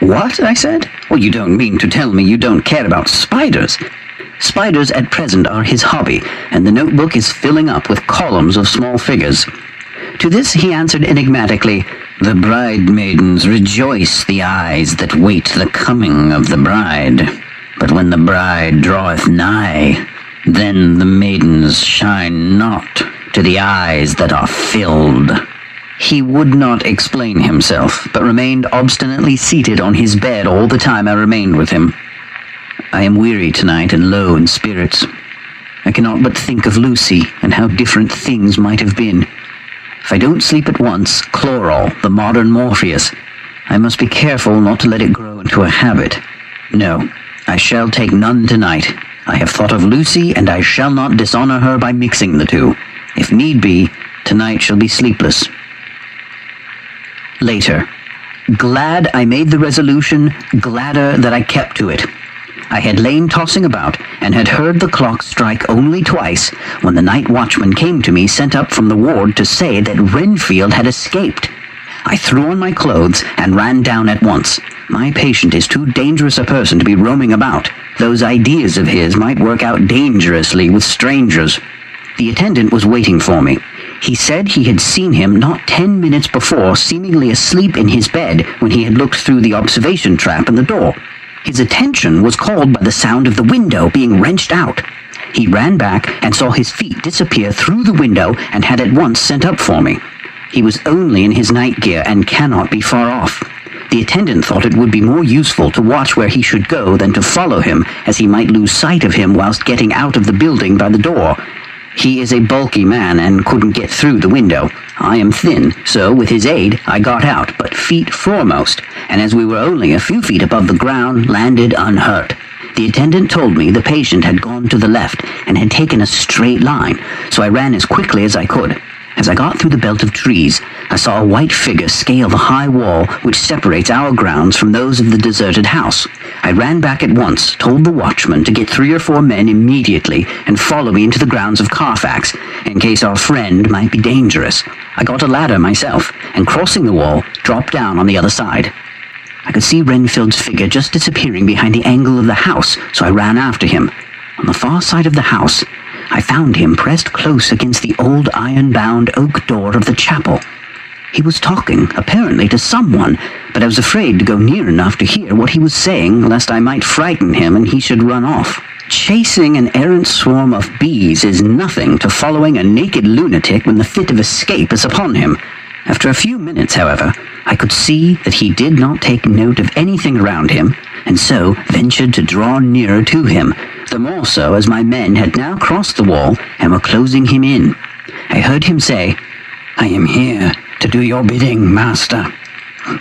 "What?" I said. "Well, you don't mean to tell me you don't care about spiders?" Spiders at present are his hobby, and the notebook is filling up with columns of small figures. To this he answered enigmatically, "The bridemaidens rejoice the eyes that wait the coming of the bride. But when the bride draweth nigh, then the maidens shine not to the eyes that are filled." He would not explain himself, but remained obstinately seated on his bed all the time I remained with him. I am weary tonight and low in spirits. I cannot but think of Lucy and how different things might have been. If I don't sleep at once, chloral, the modern Morpheus, I must be careful not to let it grow into a habit. No, I shall take none tonight. I have thought of Lucy, and I shall not dishonor her by mixing the two. If need be, tonight shall be sleepless. Later. Glad I made the resolution, gladder that I kept to it. I had lain tossing about and had heard the clock strike only twice when the night watchman came to me sent up from the ward to say that Renfield had escaped. I threw on my clothes and ran down at once. My patient is too dangerous a person to be roaming about. Those ideas of his might work out dangerously with strangers. The attendant was waiting for me. He said he had seen him not 10 minutes before, seemingly asleep in his bed when he had looked through the observation trap in the door. His attention was called by the sound of the window being wrenched out. He ran back and saw his feet disappear through the window and had at once sent up for me. He was only in his night gear and cannot be far off. The attendant thought it would be more useful to watch where he should go than to follow him, as he might lose sight of him whilst getting out of the building by the door. He is a bulky man and couldn't get through the window. I am thin, so with his aid I got out, but feet foremost, and as we were only a few feet above the ground, landed unhurt. The attendant told me the patient had gone to the left and had taken a straight line, so I ran as quickly as I could. As I got through the belt of trees, I saw a white figure scale the high wall which separates our grounds from those of the deserted house. I ran back at once, told the watchman to get 3 or 4 men immediately and follow me into the grounds of Carfax, in case our friend might be dangerous. I got a ladder myself, and crossing the wall, dropped down on the other side. I could see Renfield's figure just disappearing behind the angle of the house, so I ran after him. On the far side of the house, I found him pressed close against the old iron-bound oak door of the chapel. He was talking, apparently, to someone, but I was afraid to go near enough to hear what he was saying, lest I might frighten him and he should run off. Chasing an errant swarm of bees is nothing to following a naked lunatic when the fit of escape is upon him. After a few minutes, however, I could see that he did not take note of anything around him, and so ventured to draw nearer to him, the more so as my men had now crossed the wall and were closing him in. I heard him say, "I am here to do your bidding, master.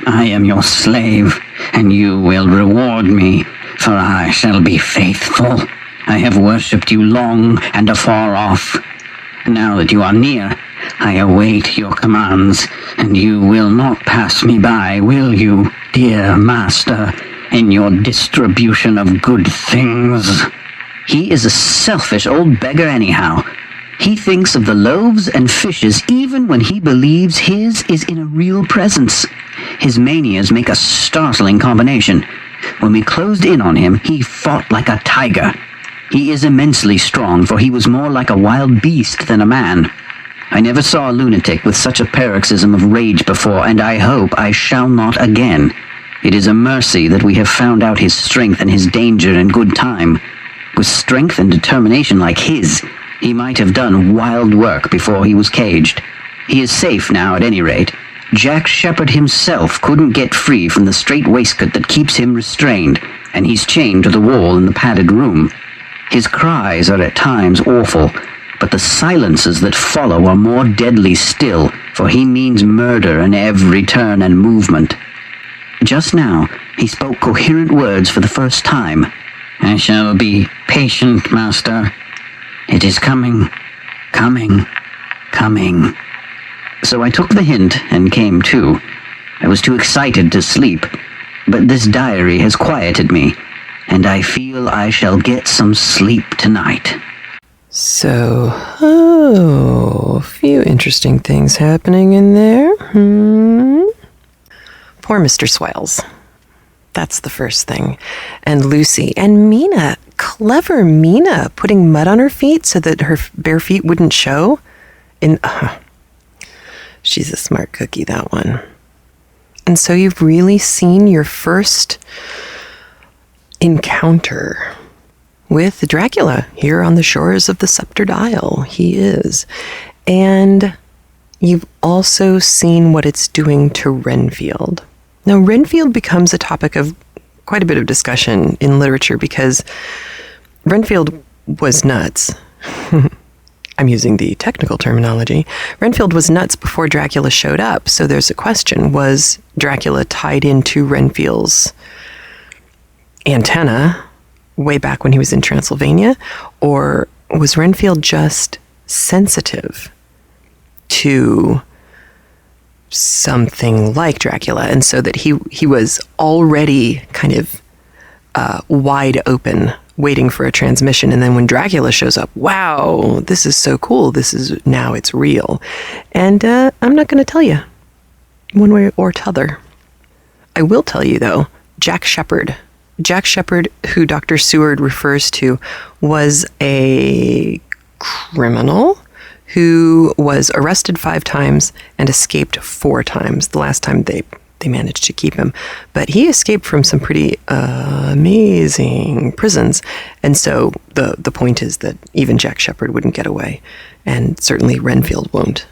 I am your slave, and you will reward me, for I shall be faithful. I have worshipped you long and afar off. Now that you are near, I await your commands, and you will not pass me by, will you, dear master, in your distribution of good things?" He is a selfish old beggar anyhow. He thinks of the loaves and fishes even when he believes his is in a real presence. His manias make a startling combination. When we closed in on him, he fought like a tiger. He is immensely strong, for he was more like a wild beast than a man. I never saw a lunatic with such a paroxysm of rage before, and I hope I shall not again. It is a mercy that we have found out his strength and his danger in good time. With strength and determination like his, he might have done wild work before he was caged. He is safe now at any rate. Jack Shepherd himself couldn't get free from the strait waistcoat that keeps him restrained, and he's chained to the wall in the padded room. His cries are at times awful, but the silences that follow are more deadly still, for he means murder in every turn and movement. Just now, he spoke coherent words for the first time. "I shall be patient, master. It is coming, coming, coming." So I took the hint and came to. I was too excited to sleep, but this diary has quieted me, and I feel I shall get some sleep tonight. So, a few interesting things happening in there. Poor Mr. Swales. That's the first thing. And Lucy. And Mina. Clever Mina. Putting mud on her feet so that her bare feet wouldn't show. She's a smart cookie, that one. And so you've really seen your first encounter with Dracula here on the shores of the Sceptred Isle. He is. And you've also seen what it's doing to Renfield. Now, Renfield becomes a topic of quite a bit of discussion in literature because Renfield was nuts. I'm using the technical terminology. Renfield was nuts before Dracula showed up, so there's a question. Was Dracula tied into Renfield's antenna way back when he was in Transylvania? Or was Renfield just sensitive to something like Dracula, and so that he was already kind of wide open, waiting for a transmission. And then when Dracula shows up, wow, this is so cool. Now it's real. And I'm not going to tell you one way or t'other. I will tell you, though, Jack Shepherd, who Dr. Seward refers to, was a criminal who was arrested 5 times and escaped 4 times. The last time they managed to keep him. But he escaped from some pretty amazing prisons. And so the point is that even Jack Shepherd wouldn't get away. And certainly Renfield won't,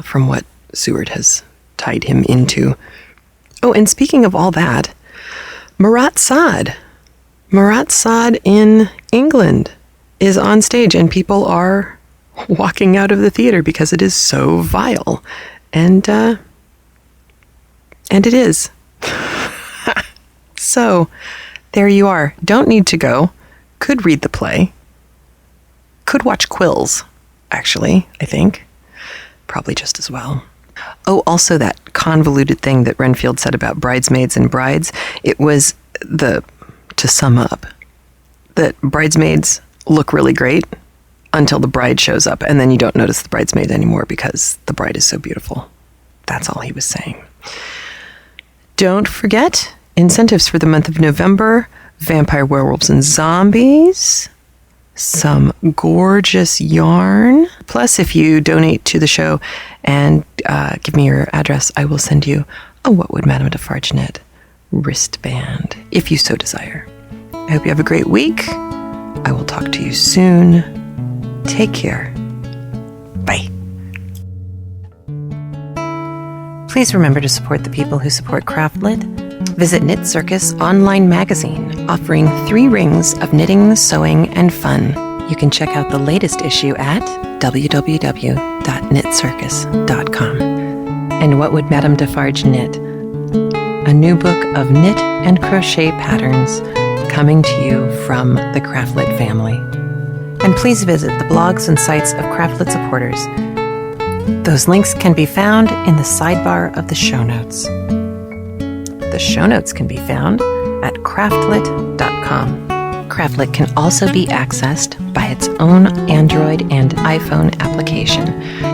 from what Seward has tied him into. Oh, and speaking of all that, Marat Sade in England is on stage, and people are walking out of the theater because it is so vile. And it is. So, there you are. Don't need to go. Could read the play. Could watch Quills, actually, I think. Probably just as well. Oh, also that convoluted thing that Renfield said about bridesmaids and brides. It was to sum up, that bridesmaids look really great until the bride shows up, and then you don't notice the bridesmaid anymore because the bride is so beautiful. That's all he was saying. Don't forget, incentives for the month of November: Vampire, Werewolves, and Zombies. Some gorgeous yarn. Plus, if you donate to the show and give me your address, I will send you a What Would Madame Defarge Knit wristband, if you so desire. I hope you have a great week. I will talk to you soon. Take care. Bye. Please remember to support the people who support CraftLit. Visit Knit Circus online magazine, offering 3 rings of knitting, sewing, and fun. You can check out the latest issue at www.knitcircus.com. And What Would Madame Defarge Knit? A new book of knit and crochet patterns coming to you from the CraftLit family. And please visit the blogs and sites of CraftLit supporters. Those links can be found in the sidebar of the show notes. The show notes can be found at craftlit.com. CraftLit can also be accessed by its own Android and iPhone application.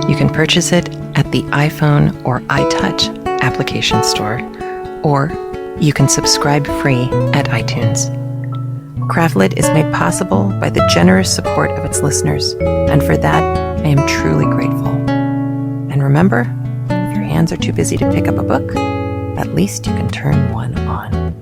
You can purchase it at the iPhone or iTouch application store, or you can subscribe free at iTunes. CraftLit is made possible by the generous support of its listeners, and for that, I am truly grateful. And remember, if your hands are too busy to pick up a book, at least you can turn one on.